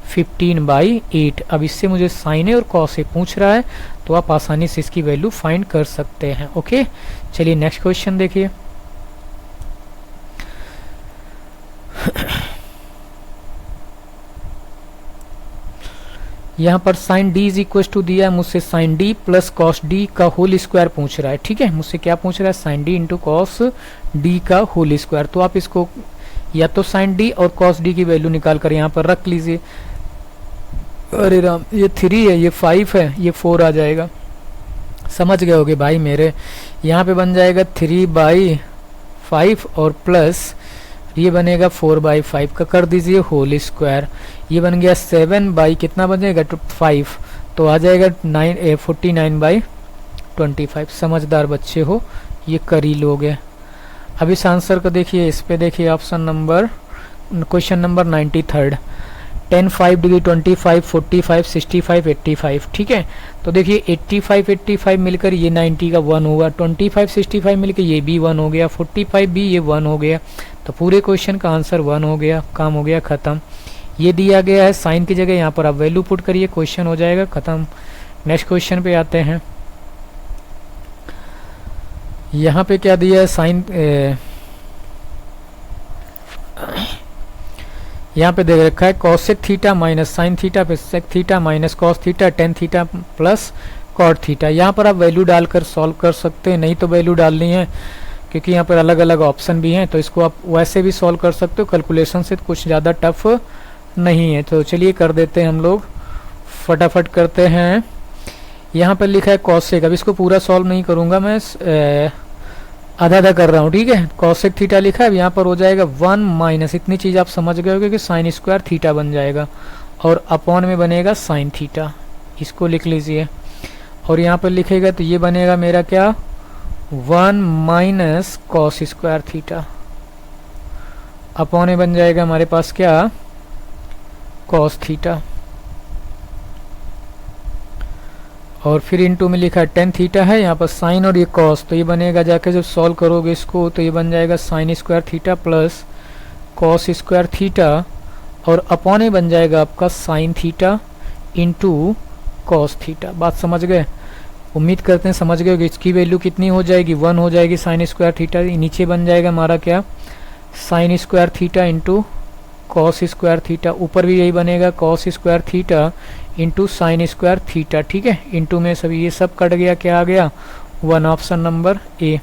15/8। अब इससे मुझे साइन ए और कॉस ए पूछ रहा है, तो आप आसानी से इसकी वैल्यू फाइंड कर सकते हैं। ओके, चलिए नेक्स्ट क्वेश्चन देखिए। यहाँ पर sine D is equal to दिया है मुझसे sine D plus cos D का होल स्क्वायर पूछ रहा है। ठीक है, मुझसे क्या पूछ रहा है, sine D into cos D का होल स्क्वायर। तो आप इसको या तो साइन डी और कॉस डी की वैल्यू निकाल कर यहाँ पर रख लीजिए। अरे राम, ये 3 है, ये 5 है, ये 4 आ जाएगा। समझ गए होगे भाई मेरे। यहाँ पे बन जाएगा 3/5 और प्लस ये बनेगा 4/5 का कर दीजिए होल स्क्वायर। ये बन गया 7 कितना बनेगा 5, तो आ जाएगा 49/25। समझदार बच्चे हो, ये कर ही लोगे। अब इस आंसर को देखिए, इस पे देखिए option number question number 93, 10, 5 degree 25, 45, 65, 85। ठीक है, तो देखिए 85 85 मिलकर ये 90 का 1 हुआ, 25 65 मिलकर ये भी 1 हो गया, 45 भी ये 1 हो गया। तो पूरे क्वेश्चन का आंसर 1 हो गया, काम हो गया खत्म। ये दिया गया है साइन की जगह, यहाँ पर आप वैल्यू पुट करिए, क्वेश्चन हो जाएगा खत्म। नेक्स्ट क्वेश्चन पे आते हैं। यहाँ पे क्या दिया है, साइन यहाँ पे देख रखा है cosec theta minus sine theta पे sec theta minus cos theta tan theta plus cot theta. यहाँ पर आप वैल्यू डालकर सॉल्व कर सकते हैं, नहीं तो वैल्यू डालनी है क्योंकि यहाँ पर अलग अलग ऑप्शन भी हैं, तो इसको आप वैसे भी सॉल्व कर सकते हो, कैलकुलेशन से कुछ ज़्यादा टफ नहीं है। तो चलिए कर देते हैं हम लोग, फटाफट करते हैं। यहाँ पर लिखा है कॉसेक, अब इसको पूरा सॉल्व नहीं करूँगा मैं, आधा आधा कर रहा हूँ। ठीक है, कॉसेक थीटा लिखा है, यहाँ पर हो जाएगा 1 माइनस, इतनी चीज़ आप समझ गए होगे कि साइन स्क्वायर थीटा बन जाएगा और अपॉन में बनेगा साइन थीटा, इसको लिख लीजिए। और यहाँ पर लिखेगा तो ये बनेगा मेरा क्या, 1 minus cos square theta, upon में बन जाएगा हमारे पास क्या, कॉस थीटा। और फिर इनटू में लिखा है टेन थीटा है, यहाँ पर साइन और ये कॉस, तो ये बनेगा जाके जब सॉल्व करोगे इसको तो ये बन जाएगा sign square theta plus cos square theta और अपॉन बन जाएगा आपका sine theta into cos theta. बात समझ गए? उम्मीद करते हैं समझ गए। इसकी वैल्यू कितनी हो जाएगी, 1 हो जाएगी साइन स्क्वायर थीटा। नीचे बन जाएगा हमारा क्या, sign square theta into cos square theta, ऊपर भी यही बनेगा cos square theta into sine square theta. ठीक है, इंटू में सभी ये सब कट गया, क्या आ गया 1, ऑप्शन नंबर ए।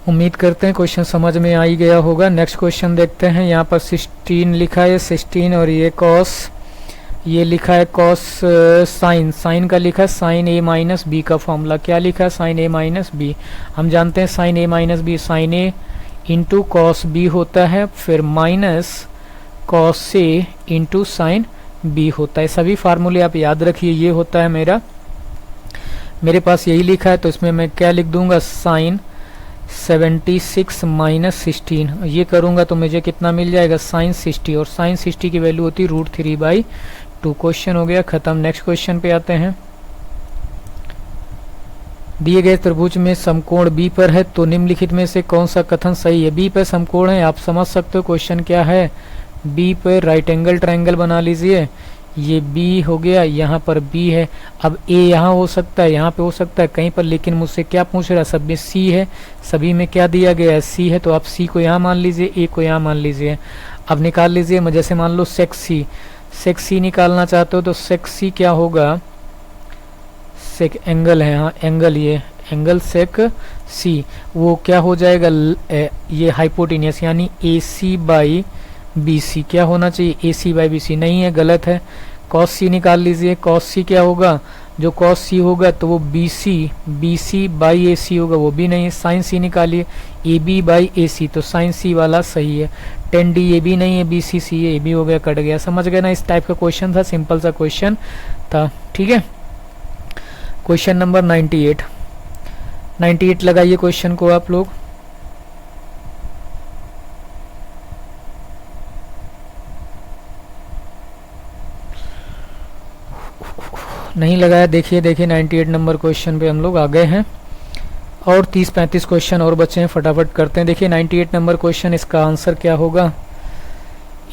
उम्मीद करते हैं क्वेश्चन समझ में आ ही गया होगा। नेक्स्ट क्वेश्चन देखते हैं। यहाँ पर 16 लिखा है, 16 और ये कॉस, ये लिखा है कॉस साइन, साइन का लिखा है साइन ए माइनस बी का फॉर्मूला, क्या लिखा है साइन ए माइनस बी। हम जानते हैं sign A minus B sign A into cos B होता है, फिर माइनस कॉस ए इंटू साइन बी होता है। सभी फार्मूले आप याद रखिए, ये होता है मेरे पास यही लिखा है, तो इसमें मैं क्या लिख दूंगा, साइन 76 माइनस 16, ये करूंगा तो मुझे कितना मिल जाएगा, साइन 60, और साइन 60 की वैल्यू होती है √3/2। क्वेश्चन हो गया खत्म। नेक्स्ट क्वेश्चन पे आते हैं। दिए गए त्रिभुज में समकोण बी पर है, तो निम्नलिखित में से कौन सा कथन सही है। बी पर समकोण है, आप समझ सकते हो क्वेश्चन क्या है। बी पर राइट एंगल ट्रायंगल बना लीजिए, ये बी हो गया, यहाँ पर बी है। अब ए यहाँ हो सकता है, यहाँ पे हो सकता है कहीं पर, लेकिन मुझसे क्या पूछ रहा है, सब में सी है, सभी में क्या दिया गया है, सी है। तो आप सी को यहाँ मान लीजिए, ए को यहाँ मान लीजिए। अब निकाल लीजिए, जैसे मान लो सेक सी निकालना चाहते हो तो सेक सी क्या होगा, सेक एंगल है, हाँ एंगल, ये एंगल सेक सी, वो क्या हो जाएगा, ये हाइपोटेनियस यानी ए सी बाई बी सी, क्या होना चाहिए ए सी बाई बी सी, नहीं है, गलत है। कॉस सी निकाल लीजिए, कॉस सी क्या होगा, जो कॉस सी होगा तो वो बी सी बाई ए सी होगा, वो भी नहीं है। साइन सी निकालिए, ए बी बाई ए सी, तो साइन सी वाला सही है। 10D ये भी नहीं है, बी सी सी है, ये भी हो गया, कट गया। समझ गए ना, इस टाइप का क्वेश्चन था, सिंपल सा क्वेश्चन था। ठीक है, क्वेश्चन नंबर 98 लगाइए क्वेश्चन को आप लोग। नहीं लगाया, देखिए 98 नंबर क्वेश्चन पे हम लोग आ गए हैं और 30-35 क्वेश्चन और बचे हैं, फटाफट करते हैं। देखिए 98 नंबर क्वेश्चन, इसका आंसर क्या होगा।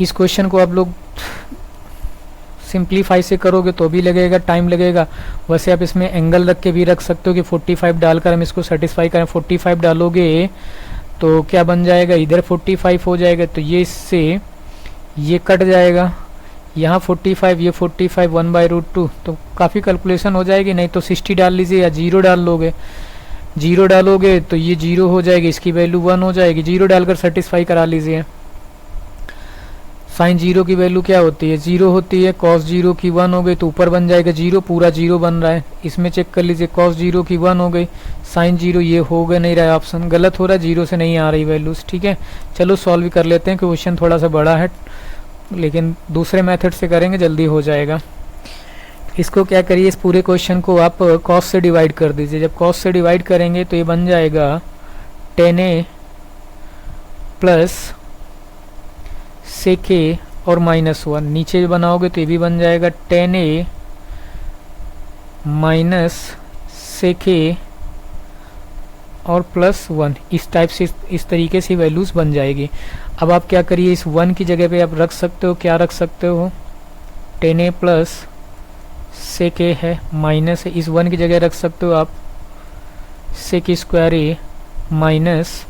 इस क्वेश्चन को आप लोग सिंप्लीफाई से करोगे तो भी लगेगा, टाइम लगेगा। वैसे आप इसमें एंगल रख के भी रख सकते हो कि 45 डालकर हम इसको सेटिस्फाई करें। 45 डालोगे तो क्या बन जाएगा, इधर 45 हो जाएगा, तो ये इससे ये कट जाएगा, यहाँ 45, ये 45, 1/√2, तो काफ़ी कैलकुलेशन हो जाएगी। नहीं तो 60 डाल लीजिए या 0 डाल लोगे। 0 डालोगे तो ये 0 हो जाएगी, इसकी वैल्यू 1 हो जाएगी। 0 डालकर सेटिस्फाई करा लीजिए। साइन 0 की वैल्यू क्या होती है, 0 होती है। कॉस 0 की 1 हो गई तो ऊपर बन जाएगा 0, पूरा 0 बन रहा है। इसमें चेक कर लीजिए, कॉस 0 की 1 हो गई, साइन 0 ये हो गया नहीं रहा है, ऑप्शन गलत हो रहा है, 0 से नहीं आ रही वैल्यूज। ठीक है, चलो सॉल्व भी कर लेते हैं। क्वेश्चन थोड़ा सा बड़ा है लेकिन दूसरे मेथड से करेंगे जल्दी हो जाएगा। इसको क्या करिए, इस पूरे क्वेश्चन को आप कॉस से डिवाइड कर दीजिए। जब कॉस से डिवाइड करेंगे तो ये बन जाएगा 10a प्लस सेक ए और -1। नीचे बनाओगे तो ये भी बन जाएगा 10a माइनस सेक ए और +1। इस टाइप से इस तरीके से वैल्यूज बन जाएगी। अब आप क्या करिए, इस 1 की जगह पे आप रख सकते हो, क्या रख सकते हो, 10a प्लस सेक ए है, माइनस है, इस 1 की जगह रख सकते हो आप सेक स्क्वायर ए माइनस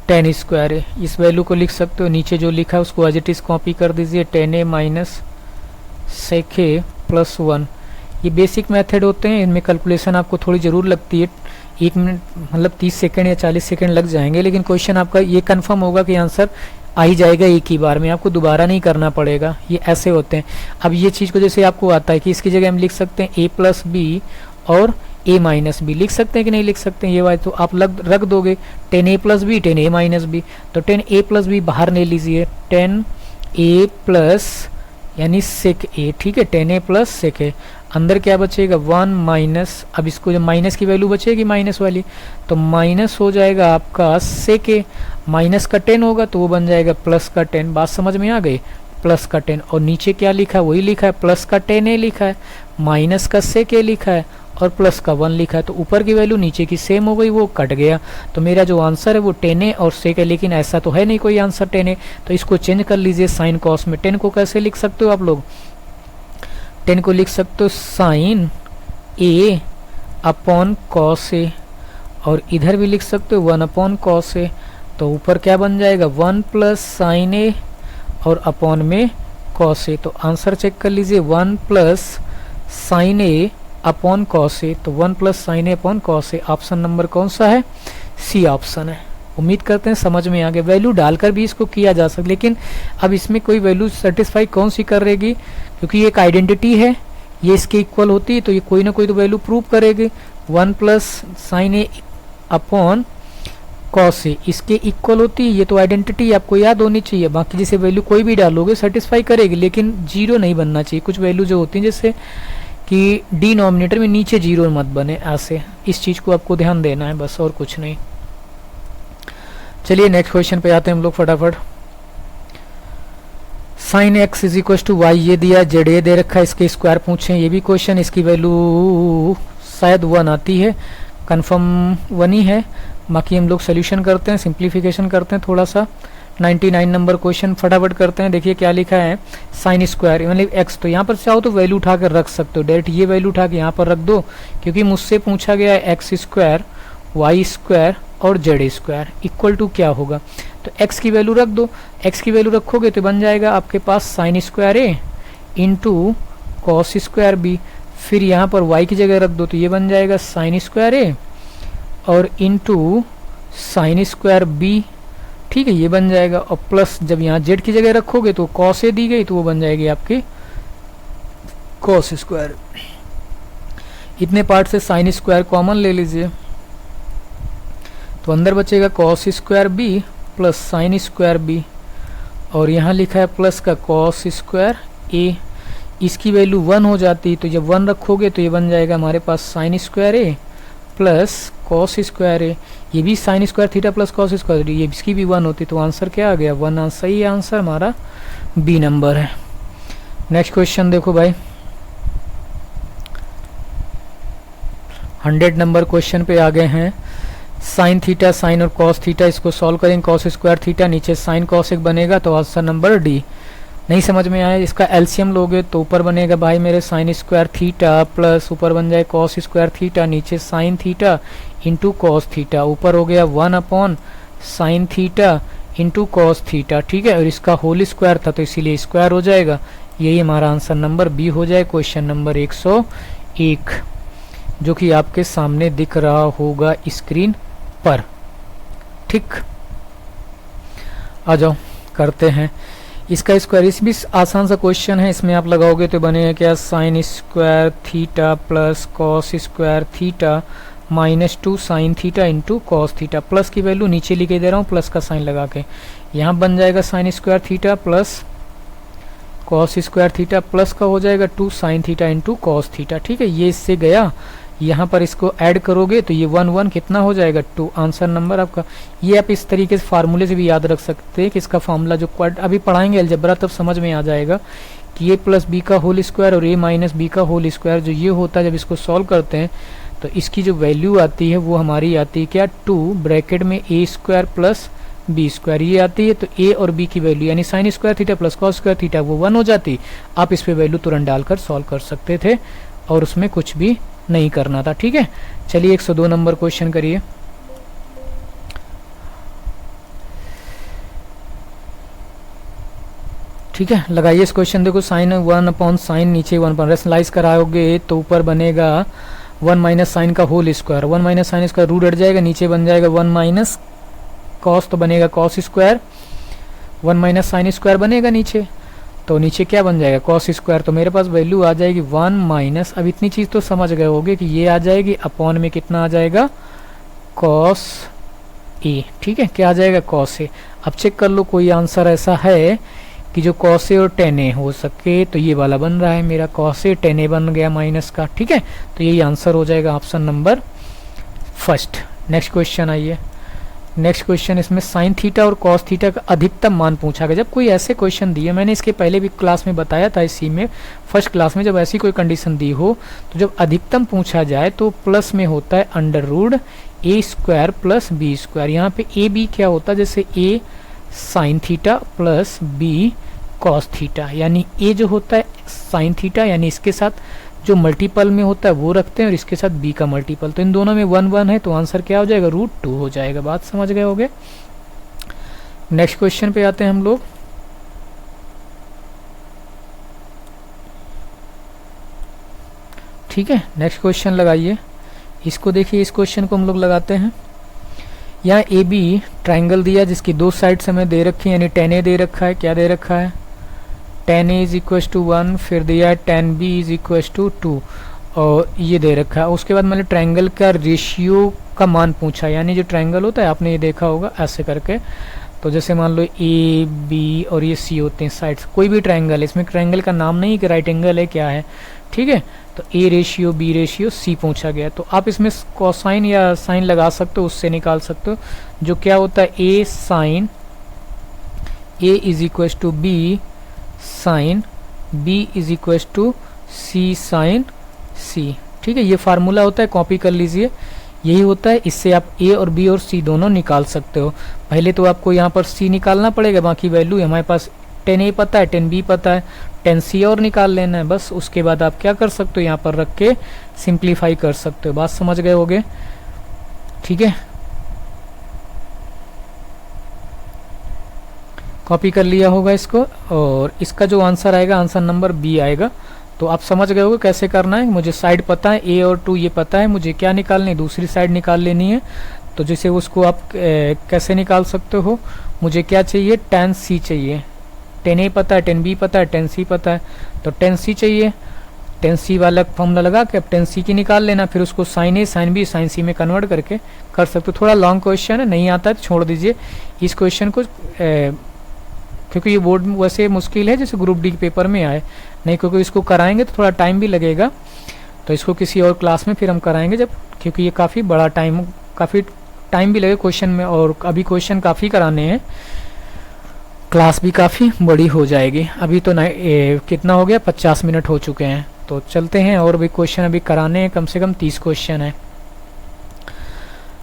10 स्क्वायर ए। इस वैल्यू को लिख सकते हो, नीचे जो लिखा है उसको एज इट इज कॉपी कर दीजिए, 10a माइनस सेक ए +1। ये बेसिक मेथड होते हैं, इनमें कैलकुलेशन आपको थोड़ी ज़रूर लगती है, 1 मिनट मतलब 30 सेकंड या 40 सेकंड लग जाएंगे, लेकिन क्वेश्चन आपका ये कंफर्म होगा कि आंसर आ ही जाएगा एक ही बार में, आपको दोबारा नहीं करना पड़ेगा। ये ऐसे होते हैं। अब ये चीज़ को जैसे आपको आता है कि इसकी जगह हम लिख सकते हैं a प्लस बी और a माइनस बी, लिख सकते हैं कि नहीं लिख सकते हैं, ये बात तो आप रख दोगे 10a plus B 10a minus B, तो 10a प्लस बी बाहर ले लीजिए, 10a प्लस यानी सेक ए। ठीक है, 10a प्लस सेक ए, अंदर क्या बचेगा 1 माइनस, अब इसको जब माइनस की वैल्यू बचेगी माइनस वाली तो माइनस हो जाएगा आपका सेक ए, माइनस का 10 होगा तो वो बन जाएगा प्लस का 10। बात समझ में आ गई, प्लस का 10। और नीचे क्या लिखा है वही लिखा है, प्लस का 10a लिखा है, माइनस का सेक ए लिखा है और प्लस का 1 लिखा है, तो ऊपर की वैल्यू नीचे की सेम हो गई, वो कट गया। तो मेरा जो आंसर है वो 10a और सेक है, लेकिन ऐसा तो है नहीं कोई आंसर 10a, तो इसको चेंज कर लीजिए साइन कॉस में। 10 को कैसे लिख सकते हो आप लोग, 10 को लिख सकते हो sign a upon cos A, और इधर भी लिख सकते हो 1 अपॉन कॉस ए, तो ऊपर क्या बन जाएगा 1 प्लस साइन ए और अपॉन में कॉस ए। तो आंसर चेक कर लीजिए, 1 plus sign A upon cos A, तो 1 plus sign A upon cos A. Option number कौन सा है, सी ऑप्शन है। उम्मीद करते हैं समझ में आ गया। वैल्यू डालकर भी इसको किया जा सकता, लेकिन अब इसमें कोई वैल्यू सेटिस्फाई कौन सी कर रहेगी, क्योंकि ये एक आइडेंटिटी है, ये इसके इक्वल होती है, तो ये कोई ना कोई तो वैल्यू प्रूव करेगी। 1 plus sign A upon cos A इसके इक्वल होती है, ये तो आइडेंटिटी आपको याद होनी चाहिए। बाकी जैसे वैल्यू कोई भी डालोगे सेटिस्फाई करेगी, लेकिन 0 नहीं बनना चाहिए। कुछ वैल्यू जो होती है जैसे कि डिनोमिनेटर में नीचे 0 मत बने, ऐसे इस चीज़ को आपको ध्यान देना है बस, और कुछ नहीं। चलिए नेक्स्ट क्वेश्चन पे आते हैं हम लोग फटाफट। Sine X is equal to Y ये दिया, जेड ए दे रखा है, इसके स्क्वायर पूछे, ये भी क्वेश्चन, इसकी वैल्यू शायद 1 आती है, कंफर्म 1 ही है। बाकी हम लोग सोल्यूशन करते हैं, सिंप्लीफिकेशन करते हैं थोड़ा सा। 99 नंबर क्वेश्चन फटाफट करते हैं। देखिए क्या लिखा है, साइन स्क्वायर मतलब एक्स, तो यहाँ पर चाहो तो वैल्यू उठा कर रख सकते हो, डायरेक्ट ये वैल्यू उठा के यहाँ पर रख दो, क्योंकि मुझसे पूछा गया है एक्स स्क्वायर वाई स्क्वायर और जेड स्क्वायर इक्वल टू क्या होगा, तो x की वैल्यू रख दो। x की वैल्यू रखोगे तो बन जाएगा आपके पास साइन स्क्वायर ए इंटू कॉस स्क्वायर बी, फिर यहाँ पर y की जगह रख दो तो ये बन जाएगा साइन स्क्वायर ए और इंटू साइन स्क्वायर बी। ठीक है, ये बन जाएगा, और प्लस जब यहाँ z की जगह रखोगे तो कॉस ए दी गई तो वो बन जाएगी आपकी कॉस स्क्वायर। इतने पार्ट से साइन स्क्वायर कॉमन ले लीजिए, तो अंदर बचेगा cos square B plus sine square B, और यहाँ लिखा है प्लस का कॉस स्क्वायर ए। इसकी वैल्यू 1 हो जाती है, तो जब 1 रखोगे तो ये बन जाएगा हमारे पास साइन स्क्वायर ए प्लस कॉस स्क्वायर ए। ये भी sign square theta plus cos square, ये इसकी भी 1 होती, तो आंसर क्या आ गया 1। सही आंसर हमारा बी नंबर है। नेक्स्ट क्वेश्चन देखो भाई, 100 नंबर क्वेश्चन पे आ गए हैं। साइन थीटा साइन और कॉस थीटा, इसको सॉल्व करेंगे, कॉस स्क्वायर थीटा नीचे साइन कॉस एक बनेगा, तो आंसर नंबर डी। नहीं समझ में आया, इसका एलसीएम लोगे तो ऊपर बनेगा भाई मेरे साइन स्क्वायर थीटा प्लस ऊपर बन जाए कॉस स्क्वायर थीटा, नीचे sine theta into cos theta, ऊपर हो गया 1 sine theta into cos theta, ठीक है। और इसका होल स्क्वायर था तो इसीलिए स्क्वायर हो जाएगा। यही हमारा आंसर नंबर बी हो जाए, क्वेश्चन नंबर 101, जो कि आपके सामने दिख रहा होगा स्क्रीन पर। ठीक, आ जाओ करते हैं इसका स्क्वायर। इस भी आसान सा क्वेश्चन है, इसमें आप लगाओगे तो बनेगा क्या, sign square theta plus cos square theta -2 sine theta into cos theta. Plus की वैल्यू नीचे लिखे दे रहा हूँ प्लस का साइन लगा के, यहाँ बन जाएगा sign square theta plus cos square theta, plus का हो जाएगा 2 sine theta into cos theta, ठीक है। ये इससे गया, यहाँ पर इसको ऐड करोगे तो ये 1 कितना हो जाएगा 2, आंसर नंबर आपका। ये आप इस तरीके से फार्मूले से भी याद रख सकते हैं कि इसका फार्मूला जो अभी पढ़ाएंगे अलजेब्रा तब समझ में आ जाएगा कि ए प्लस बी का होल स्क्वायर और ए माइनस बी का होल स्क्वायर जो ये होता है, जब इसको सॉल्व करते हैं तो इसकी जो वैल्यू आती है वो हमारी आती है क्या, 2 ब्रैकेट में ए स्क्वायर प्लस बी स्क्वायर, ये आती है। तो ए और बी की वैल्यू यानी sign square theta plus cos square theta वो 1 हो जाती, आप इस पे वैल्यू तुरंत डालकर सॉल्व कर सकते थे और उसमें कुछ भी नहीं करना था, ठीक है। चलिए 102 नंबर क्वेश्चन करिए। ठीक है, लगाइए इस क्वेश्चन। देखो साइन 1 साइन नीचे 1 पर रेशनलाइज कराओगे तो ऊपर बनेगा 1 साइन का whole square, 1 sine square root हट जाएगा, नीचे बन जाएगा 1 कॉस तो बनेगा कॉस स्क्वायर, 1 साइन स्क्वायर बनेगा नीचे, तो नीचे क्या बन जाएगा कॉस स्क्वायर। तो मेरे पास वैल्यू आ जाएगी 1 अब इतनी चीज तो समझ गए होगे कि ये आ जाएगी अपॉन में कितना आ जाएगा कॉस ए, ठीक है। क्या आ जाएगा कॉस ए। अब चेक कर लो कोई आंसर ऐसा है कि जो कॉस ए और टेन ए हो सके, तो ये वाला बन रहा है मेरा कॉस ए टेन ए बन गया माइनस का, ठीक है। तो यही आंसर हो जाएगा option number first. Next question आइए। नेक्स्ट क्वेश्चन, इसमें साइन थीटा और कॉस थीटा का अधिकतम मान पूछा गया। जब कोई ऐसे क्वेश्चन दिए, मैंने इसके पहले भी क्लास में बताया था, इसी में फर्स्ट क्लास में, जब ऐसी कोई कंडीशन दी हो तो जब अधिकतम पूछा जाए तो प्लस में होता है under root A square plus B square. यहाँ पे ए बी क्या होता है, जैसे A sine theta plus B cos theta, यानी ए जो होता है साइन थीटा यानी इसके साथ जो मल्टीपल में होता है वो रखते हैं और इसके साथ बी का मल्टीपल, तो इन दोनों में 1 है तो आंसर क्या हो जाएगा √2 हो जाएगा। बात समझ गए होगे। नेक्स्ट क्वेश्चन पे आते हैं हम लोग। ठीक है, नेक्स्ट क्वेश्चन लगाइए। इसको देखिए, इस क्वेश्चन को हम लोग लगाते हैं। यहाँ ए बी ट्राइंगल दिया जिसकी दो साइड से हमें दे रखी है, यानी 10a दे रखा है, क्या दे रखा है 10a इज इक्व टू 1, फिर दिया है 10b इज इक्व टू 2 और ये दे रखा है। उसके बाद मैंने ट्राइंगल का रेशियो का मान पूछा, यानी जो ट्राइंगल होता है आपने ये देखा होगा ऐसे करके, तो जैसे मान लो ए बी और ये सी होते हैं साइड्स, कोई भी ट्राइंगल है, इसमें ट्राइंगल का नाम नहीं कि राइट एंगल है क्या है, ठीक है। तो A ratio B ratio C पूछा गया, तो आप इसमें कोसाइन या साइन लगा सकते हो, उससे निकाल सकते हो, जो क्या होता है A sine A is equal to B sine B is equal to C sine C, ठीक है। ये फार्मूला होता है, कॉपी कर लीजिए, यही होता है। इससे आप ए और बी और सी दोनों निकाल सकते हो। पहले तो आपको यहाँ पर सी निकालना पड़ेगा, बाकी वैल्यू हमारे पास 10a पता है, 10b पता है, 10c और निकाल लेना है बस। उसके बाद आप क्या कर सकते हो, यहाँ पर रख के सिंप्लीफाई कर सकते हो। बात समझ गए होगे, ठीक है। कॉपी कर लिया होगा इसको, और इसका जो आंसर आएगा आंसर नंबर बी आएगा। तो आप समझ गए होगे कैसे करना है। मुझे साइड पता है ए और 2 ये पता है, मुझे क्या निकालनी है, दूसरी साइड निकाल लेनी है। तो जैसे उसको आप कैसे निकाल सकते हो, मुझे क्या चाहिए 10c चाहिए, 10a पता है, 10b पता है, 10c पता है, तो 10c चाहिए। 10c वाला फॉर्मूला लगा के अब 10c की निकाल लेना, फिर उसको साइन ए साइन बी साइन सी में कन्वर्ट करके कर सकते हो। थोड़ा लॉन्ग क्वेश्चन है, नहीं आता है तो छोड़ दीजिए इस क्वेश्चन को, क्योंकि ये बोर्ड वैसे मुश्किल है जैसे ग्रुप डी के पेपर में आए, नहीं क्योंकि इसको कराएंगे तो थोड़ा टाइम भी लगेगा, तो इसको किसी और क्लास में फिर हम कराएंगे जब, क्योंकि ये काफ़ी बड़ा काफ़ी टाइम भी लगेगा क्वेश्चन में, और अभी क्वेश्चन काफ़ी कराने हैं, क्लास भी काफ़ी बड़ी हो जाएगी। अभी तो कितना हो गया 50 मिनट हो चुके हैं, तो चलते हैं और भी क्वेश्चन अभी कराने हैं, कम से कम 30 क्वेश्चन है।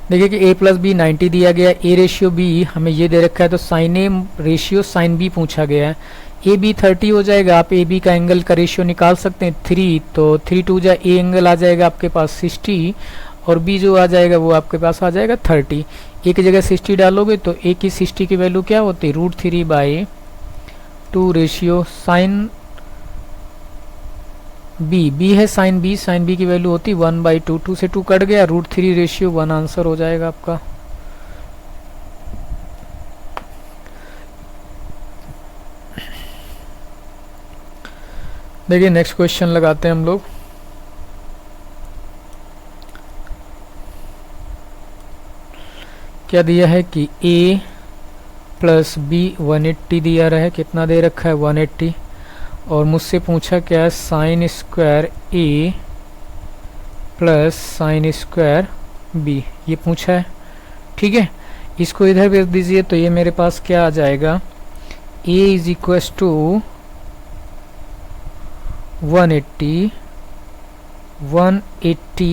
देखिए कि a प्लस बी 90 दिया गया, a रेशियो b हमें ये दे रखा है, तो sine A ratio sine B पूछा गया है। ए बी 30 हो जाएगा। आप ए बी का एंगल का रेशियो निकाल सकते हैं 3, तो 3 2 जा ए एंगल आ जाएगा आपके पास 60 और बी जो आ जाएगा वो आपके पास आ जाएगा 30। ए की जगह 60 डालोगे तो ए की 60 की वैल्यू क्या होती है, √3/2 रेशियो साइन बी, बी है साइन बी, साइन बी की वैल्यू होती 1/2, 2 से 2 कट गया, √3 रेशियो 1 आंसर हो जाएगा आपका। देखिए नेक्स्ट क्वेश्चन लगाते हैं हम लोग। क्या दिया है कि a प्लस बी 180 दिया रहा है, कितना दे रखा है 180, और मुझसे पूछा क्या है sine square a plus sine square b, ये पूछा है। ठीक है, इसको इधर भेज दीजिए तो ये मेरे पास क्या आ जाएगा, a is equal to 180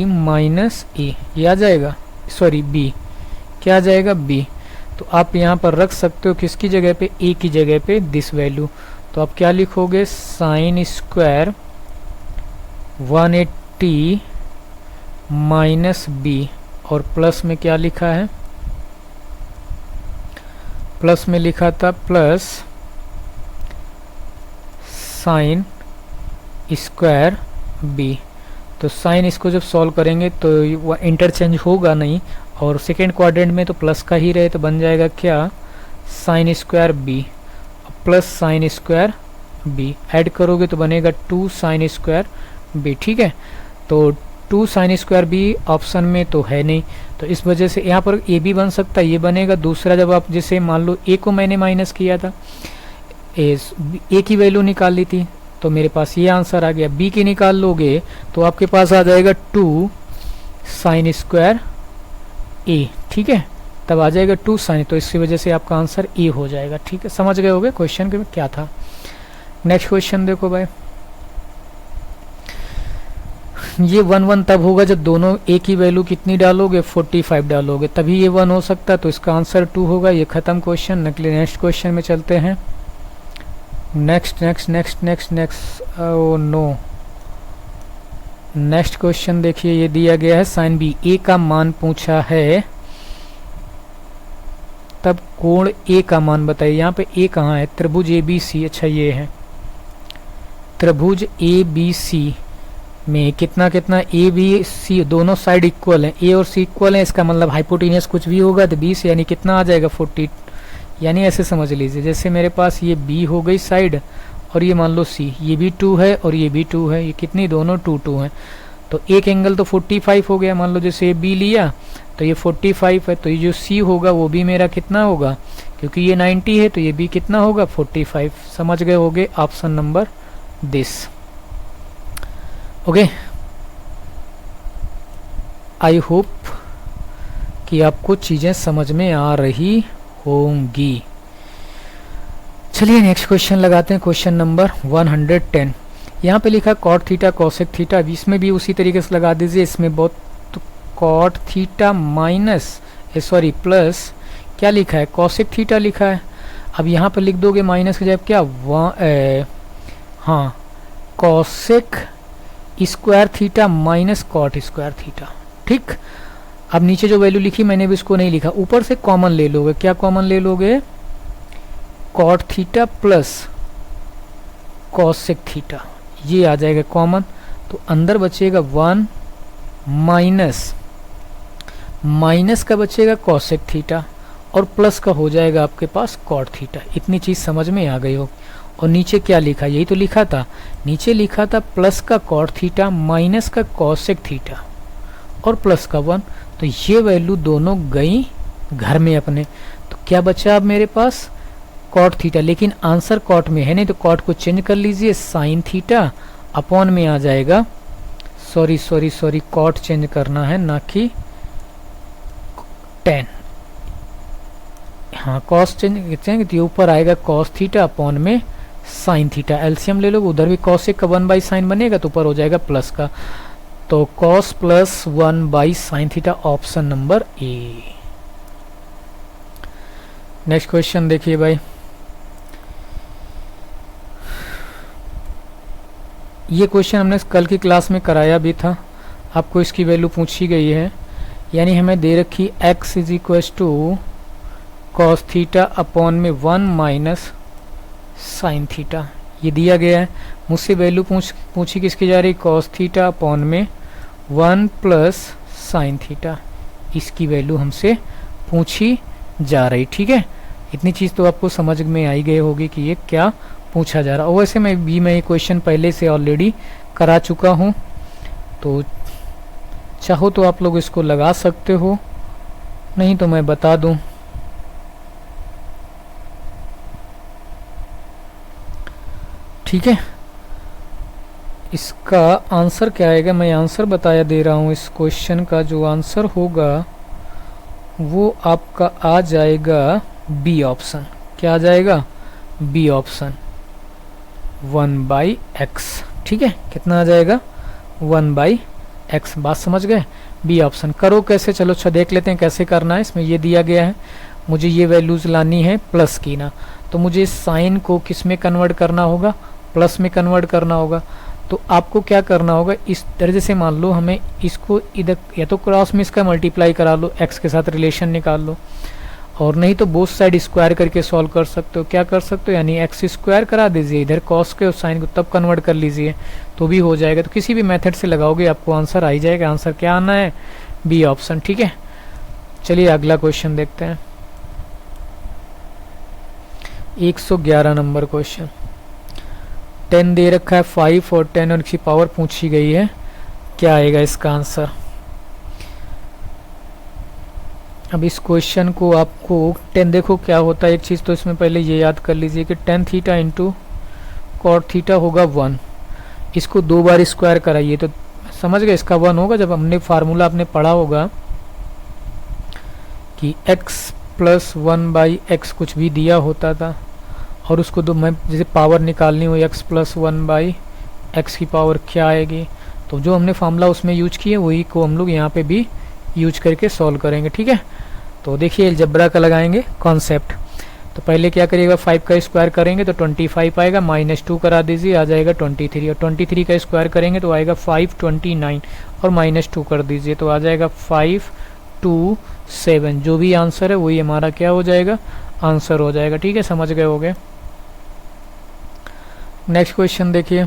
minus a, ये आ जाएगा, सॉरी b, क्या आ जाएगा b। तो आप यहाँ पर रख सकते हो किसकी जगह पे, a की जगह पे दिस वैल्यू। तो आप क्या लिखोगे, साइन स्क्वायर 180 माइनस b, और प्लस में क्या लिखा है, प्लस में लिखा था प्लस साइन स्क्वायर b। तो साइन इसको जब सॉल्व करेंगे तो वो इंटरचेंज होगा नहीं, और सेकेंड क्वाड्रेंट में तो प्लस का ही रहे, तो बन जाएगा क्या, sine square b plus sine square b, add करोगे तो बनेगा 2 साइन स्क्वायर b। ठीक है, तो 2 साइन स्क्वायर b ऑप्शन में तो है नहीं, तो इस वजह से यहाँ पर a भी बन सकता है, ये बनेगा। दूसरा जब आप जैसे मान लो a को मैंने माइनस किया था, a की वैल्यू निकाल ली थी, तो मेरे पास ये आंसर आ गया। b की निकाल लोगे तो आपके पास आ जाएगा 2 साइन स्क्वायर a। ठीक है, तब आ जाएगा 2 साइन, तो इसकी वजह से आपका आंसर ए हो जाएगा। ठीक है, समझ गए होगे क्वेश्चन के में क्या था। नेक्स्ट क्वेश्चन देखो भाई, ये 1 1 तब होगा जब दोनों ए की वैल्यू कितनी डालोगे, 45 डालोगे, तभी ये 1 हो सकता है, तो इसका आंसर 2 होगा। ये खत्म क्वेश्चन। नेक्स्ट क्वेश्चन में चलते हैं। Next next next next next oh no, next question देखिए, ये दिया गया है साइन बी, ए का मान पूछा है, तब कोण ए का मान बताइए। यहाँ पे ए कहाँ है, त्रिभुज ए बी सी, अच्छा ये है त्रिभुज ए बी सी में कितना कितना, ए बी सी दोनों साइड इक्वल हैं, ए और सी इक्वल हैं, इसका मतलब हाइपोटेनियस कुछ भी होगा तो 20, यानी कितना आ जाएगा 40, यानी ऐसे समझ लीजिए जैसे मेरे पास ये बी हो गई साइड, और ये मान लो सी, ये भी 2 है और ये भी 2 है, ये कितनी दोनों 2 2 हैं, तो एक एंगल तो 45 हो गया। मान लो जैसे ये बी लिया तो ये 45 है, तो ये जो सी होगा वो भी मेरा कितना होगा, क्योंकि ये 90 है तो ये भी कितना होगा 45। समझ गए होगे, option number this. Okay, I hope कि आपको चीजें समझ में आ रही होंगी। चलिए नेक्स्ट क्वेश्चन लगाते हैं, क्वेश्चन नंबर 110। यहाँ पे लिखा कॉट थीटा कोसेक थीटा, इसमें भी उसी तरीके से लगा दीजिए। इसमें बहुत तो cot theta minus sorry plus क्या लिखा है, कोसेक थीटा लिखा है। अब यहाँ पे लिख दोगे माइनस की जगह क्या, हाँ cosec square theta minus cot square theta. ठीक, अब नीचे जो वैल्यू लिखी मैंने भी इसको नहीं लिखा, ऊपर से कॉमन ले लोगे। क्या कॉमन ले लोगे, cot theta plus cosec theta, ये आ जाएगा कॉमन, तो अंदर बचेगा 1 माइनस का बचेगा कोसेक थीटा, और प्लस का हो जाएगा आपके पास कॉट थीटा। इतनी चीज समझ में आ गई हो। और नीचे क्या लिखा, यही तो लिखा था, नीचे लिखा था प्लस का कॉट थीटा माइनस का कोसेक थीटा और प्लस का 1, तो ये वैल्यू दोनों गई घर में अपने। तो क्या बचा अब मेरे पास, कॉट थीटा, लेकिन आंसर कॉट में है नहीं, तो कॉट को चेंज कर लीजिए, साइन थीटा अपॉन में आ जाएगा, सॉरी कॉट चेंज करना है ना कि टेन, हाँ कॉस चेंज, तो ऊपर आएगा कॉस थीटा अपॉन में साइन थीटा। एलसीएम ले लो, उधर भी कॉसेक का 1/sin बनेगा तो ऊपर हो जाएगा प्लस का, तो cos plus 1/sin theta, option number A. Next question देखिए भाई, ये क्वेश्चन हमने कल की क्लास में कराया भी था, आपको इसकी वैल्यू पूछी गई है। यानी हमें दे रखी x is equal to cos theta upon में 1 माइनस साइन थीटा, ये दिया गया है। मुझसे वैल्यू पूछी किसकी जा रही, कॉस थीटा अपॉन में 1 प्लस साइन थीटा, इसकी वैल्यू हमसे पूछी जा रही। ठीक है, इतनी चीज़ तो आपको समझ में आई गई होगी कि ये क्या पूछा जा रहा। और वैसे मैं ये क्वेश्चन पहले से ऑलरेडी करा चुका हूँ, तो चाहो तो आप लोग इसको लगा सकते हो, नहीं तो मैं बता दूं। ठीक है, इसका आंसर क्या आएगा, मैं आंसर बताया दे रहा हूँ। इस क्वेश्चन का जो आंसर होगा वो आपका आ जाएगा बी ऑप्शन। क्या आ जाएगा, बी ऑप्शन 1/x। ठीक है, कितना आ जाएगा, 1/x। बात समझ गए, बी ऑप्शन। करो कैसे, चलो अच्छा देख लेते हैं कैसे करना है। इसमें ये दिया गया है, मुझे ये वैल्यूज लानी है प्लस की ना, तो मुझे साइन को किस में कन्वर्ट करना होगा, प्लस में कन्वर्ट करना होगा। तो आपको क्या करना होगा, इस तरह से मान लो हमें इसको इधर या तो क्रॉस में इसका मल्टीप्लाई करा लो, x के साथ रिलेशन निकाल लो, और नहीं तो बोथ साइड स्क्वायर करके सॉल्व कर सकते हो। क्या कर सकते हो, यानी एक्स स्क्वायर करा दीजिए इधर कॉस के और साइन को, तब कन्वर्ट कर लीजिए तो भी हो जाएगा। तो किसी भी मेथड से लगाओगे आपको आंसर आ ही जाएगा। आंसर क्या आना है, बी ऑप्शन। ठीक है, चलिए अगला क्वेश्चन देखते हैं। 111 नंबर क्वेश्चन। 10 दे रखा है, 5 और 10 और इसकी पावर पूछी गई है, क्या आएगा इसका आंसर। अब इस क्वेश्चन को आपको 10, देखो क्या होता है, एक चीज़ तो इसमें पहले ये याद कर लीजिए कि tan theta into cot theta होगा 1। इसको 2 बार स्क्वायर कराइए तो समझ गए इसका 1 होगा। जब हमने फार्मूला आपने पढ़ा होगा कि x प्लस 1/x कुछ भी दिया होता था, और उसको दो मैं जैसे पावर निकालनी हो, x प्लस 1/x की पावर क्या आएगी, तो जो हमने फार्मूला उसमें यूज किए वही को हम लोग यहाँ पे भी यूज करके सॉल्व करेंगे। ठीक है, तो देखिए अलजेब्रा का लगाएंगे कॉन्सेप्ट। तो पहले क्या करिएगा, 5 का स्क्वायर करेंगे तो 25 आएगा, -2 करा दीजिए आ जाएगा 23, और 23 का स्क्वायर करेंगे तो आएगा 529, और -2 कर दीजिए तो आ जाएगा 527। जो भी आंसर है वही हमारा क्या हो जाएगा, आंसर हो जाएगा। ठीक है, समझ गए होगे। नेक्स्ट क्वेश्चन देखिए।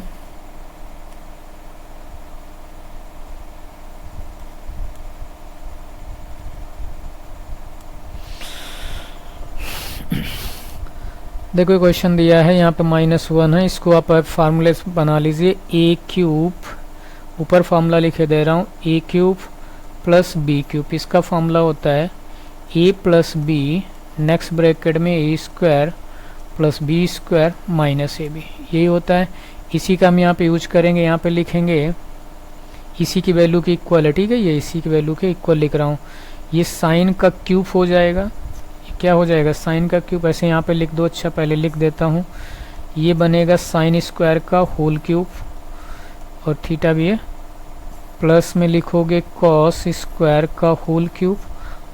देखो क्वेश्चन दिया है यहाँ पे -1 है, इसको आप फार्मूले बना लीजिए। a क्यूब, ऊपर फार्मूला लिखे दे रहा हूँ, a cube plus b cube, इसका फार्मूला होता है a plus b next bracket में a square plus b square minus ab, यही होता है। इसी का हम यहाँ पे यूज करेंगे, यहाँ पे लिखेंगे इसी की वैल्यू की इक्वलिटी है, ये इसी की वैल्यू के इक्वल लिख रहा हूँ। ये साइन का क्यूब हो जाएगा, क्या हो जाएगा, साइन का क्यूब। ऐसे यहाँ पे लिख दो, अच्छा पहले लिख देता हूँ, ये बनेगा साइन स्क्वायर का होल क्यूब, और थीटा भी है, प्लस में लिखोगे कॉस स्क्वायर का होल क्यूब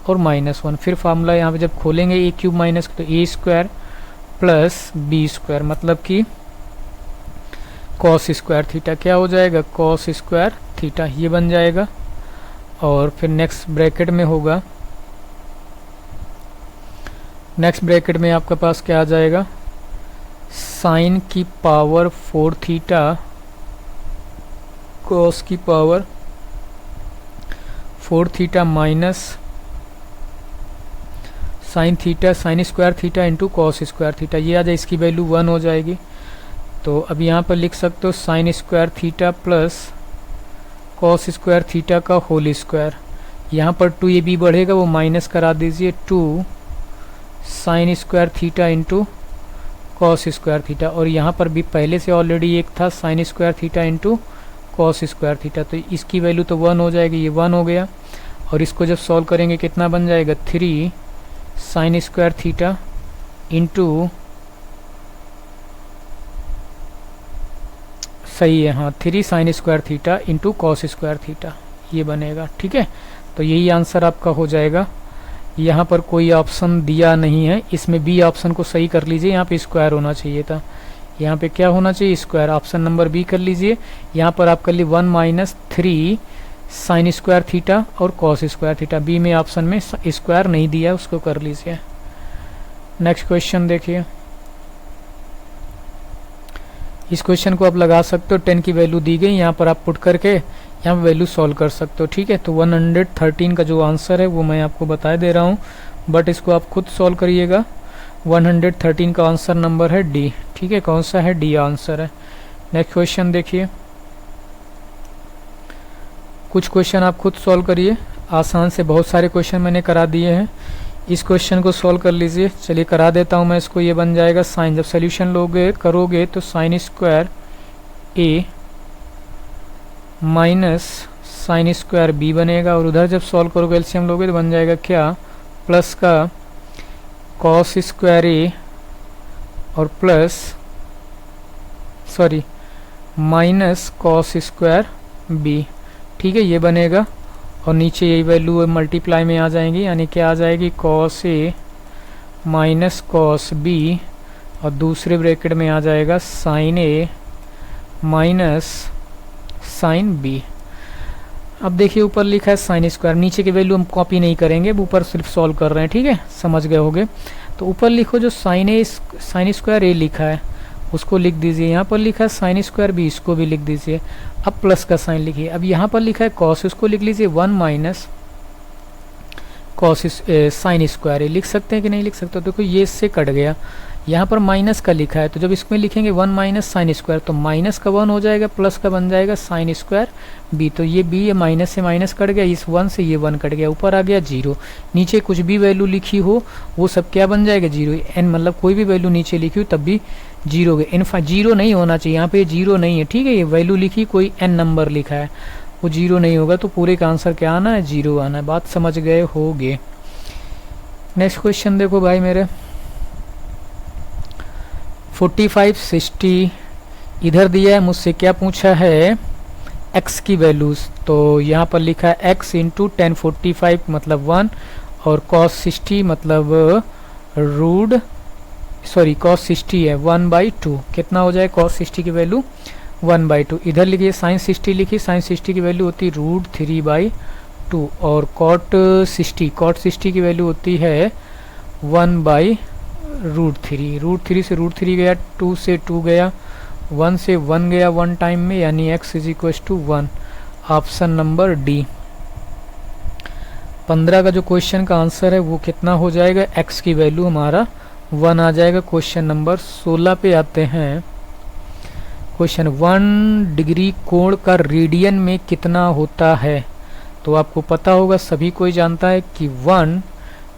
और -1। फिर फार्मूला यहाँ पे जब खोलेंगे ए क्यूब माइनस तो ए स्क्वायर प्लस बी स्क्वायर, मतलब कि कॉस स्क्वायर थीटा, क्या हो जाएगा, कॉस स्क्वायर थीटा, ये बन जाएगा। और फिर नेक्स्ट ब्रैकेट में होगा, नेक्स्ट ब्रैकेट में आपके पास क्या आ जाएगा, साइन की पावर 4 थीटा कॉस की power 4 theta minus sine theta, sign square theta into cos square theta, ये आ जाए, इसकी वैल्यू 1 हो जाएगी। तो अब यहाँ पर लिख सकते हो sign square theta plus cos square theta का होल स्क्वायर, यहाँ पर 2 ये बी बढ़ेगा वो माइनस करा दीजिए, 2 sign square theta into cos square theta, और यहाँ पर भी पहले से ऑलरेडी एक था sign square theta into cos square theta, तो इसकी वैल्यू तो 1 हो जाएगी, ये 1 हो गया। और इसको जब सॉल्व करेंगे कितना बन जाएगा, 3 साइन स्क्वायर थीटा इंटू, सही है हाँ, 3 sign square theta into cos square theta, ये बनेगा। ठीक है, तो यही आंसर आपका हो जाएगा। यहाँ पर कोई ऑप्शन दिया नहीं है, इसमें बी ऑप्शन को सही कर लीजिए, यहाँ पे स्क्वायर होना चाहिए था, यहाँ पे क्या होना चाहिए, स्क्वायर। ऑप्शन नंबर बी कर लीजिए। यहाँ पर आप कर ली 1 माइनस 3 साइन स्क्वायर थीटा और कॉस स्क्वायर थीटा। बी में ऑप्शन में स्क्वायर नहीं दिया, उसको कर लीजिए। नेक्स्ट क्वेश्चन देखिए, इस क्वेश्चन को आप लगा सकते हो। 10 की वैल्यू दी गई, यहाँ पर आप पुट करके यहाँ पर वैल्यू सॉल्व कर सकते हो। ठीक है, तो 113 का जो आंसर है वो मैं आपको बता दे रहा हूँ, बट इसको आप खुद सॉल्व करिएगा। 113 का आंसर नंबर है डी। ठीक है, कौन सा है, डी आंसर है। नेक्स्ट क्वेश्चन देखिए, कुछ क्वेश्चन आप खुद सॉल्व करिए, आसान से बहुत सारे क्वेश्चन मैंने करा दिए हैं। इस क्वेश्चन को सॉल्व कर लीजिए। चलिए करा देता हूँ मैं इसको। ये बन जाएगा साइन, जब सोल्यूशन लोगे करोगे तो साइन स्क्वायर ए माइनस साइन स्क्वायर बी बनेगा, और उधर जब सॉल्व करोगे एलसीएम लोगे तो बन जाएगा क्या, प्लस का कॉस स्क्वायर ए और plus sorry minus cos square B. ठीक है, ये बनेगा, और नीचे यही वैल्यू मल्टीप्लाई में आ जाएंगी, यानी क्या आ जाएगी, cos A minus cos B, और दूसरे ब्रैकेट में आ जाएगा sign A minus sine B. अब देखिए ऊपर लिखा है साइन स्क्वायर, नीचे की वैल्यू हम कॉपी नहीं करेंगे, ऊपर सिर्फ सॉल्व कर रहे हैं। ठीक है, समझ गए होगे। तो ऊपर लिखो जो साइन स्क्वायर ए लिखा है उसको लिख दीजिए। यहाँ पर लिखा है साइन स्क्वायर बी, इसको भी लिख दीजिए। अब प्लस का साइन लिखिए। अब यहाँ पर लिखा है कॉस, उसको लिख लीजिए 1 माइनस कॉस साइन स्क्वायर ए। लिख सकते हैं कि नहीं लिख सकते, देखो ये इससे कट गया। यहाँ पर माइनस का लिखा है, तो जब इसमें लिखेंगे 1 माइनस साइन स्क्वायर, तो माइनस का 1 हो जाएगा, प्लस का बन जाएगा साइन स्क्वायर बी। तो ये बी, ये माइनस से माइनस कट गया, इस 1 से ये 1 कट गया, ऊपर आ गया 0। नीचे कुछ भी वैल्यू लिखी हो वो सब क्या बन जाएगा, 0। एन मतलब कोई भी वैल्यू नीचे लिखी हो तब भी 0 हो गया। 0 नहीं होना चाहिए, यहाँ पे 0 नहीं है। ठीक है, ये वैल्यू लिखी, कोई एन नंबर लिखा है, वो 0 नहीं होगा, तो पूरे का आंसर क्या आना है, 0 आना है। बात समझ गए होगे। नेक्स्ट क्वेश्चन देखो भाई मेरे, 45 60 इधर दिया है, मुझसे क्या पूछा है, x की वैल्यूज। तो यहाँ पर लिखा है x इंटू 1045 मतलब 1, और cos 60 मतलब cos 60 है 1/2। कितना हो जाए, cos 60 की वैल्यू 1/2। इधर लिखिए साइन 60 लिखिए, साइन 60 की वैल्यू होती है √3/2, और cot 60 की वैल्यू होती है 1/√3। √3 से √3 गया, 2 से 2 गया, 1 से 1 गया 1 टाइम में, यानी x is equal to 1। Option number D. 15 का जो क्वेश्चन का आंसर है वो कितना हो जाएगा, x की वैल्यू हमारा 1 आ जाएगा। क्वेश्चन नंबर 16 पे आते हैं। क्वेश्चन 1 डिग्री कोण का रेडियन में कितना होता है। तो आपको पता होगा, सभी कोई जानता है कि 1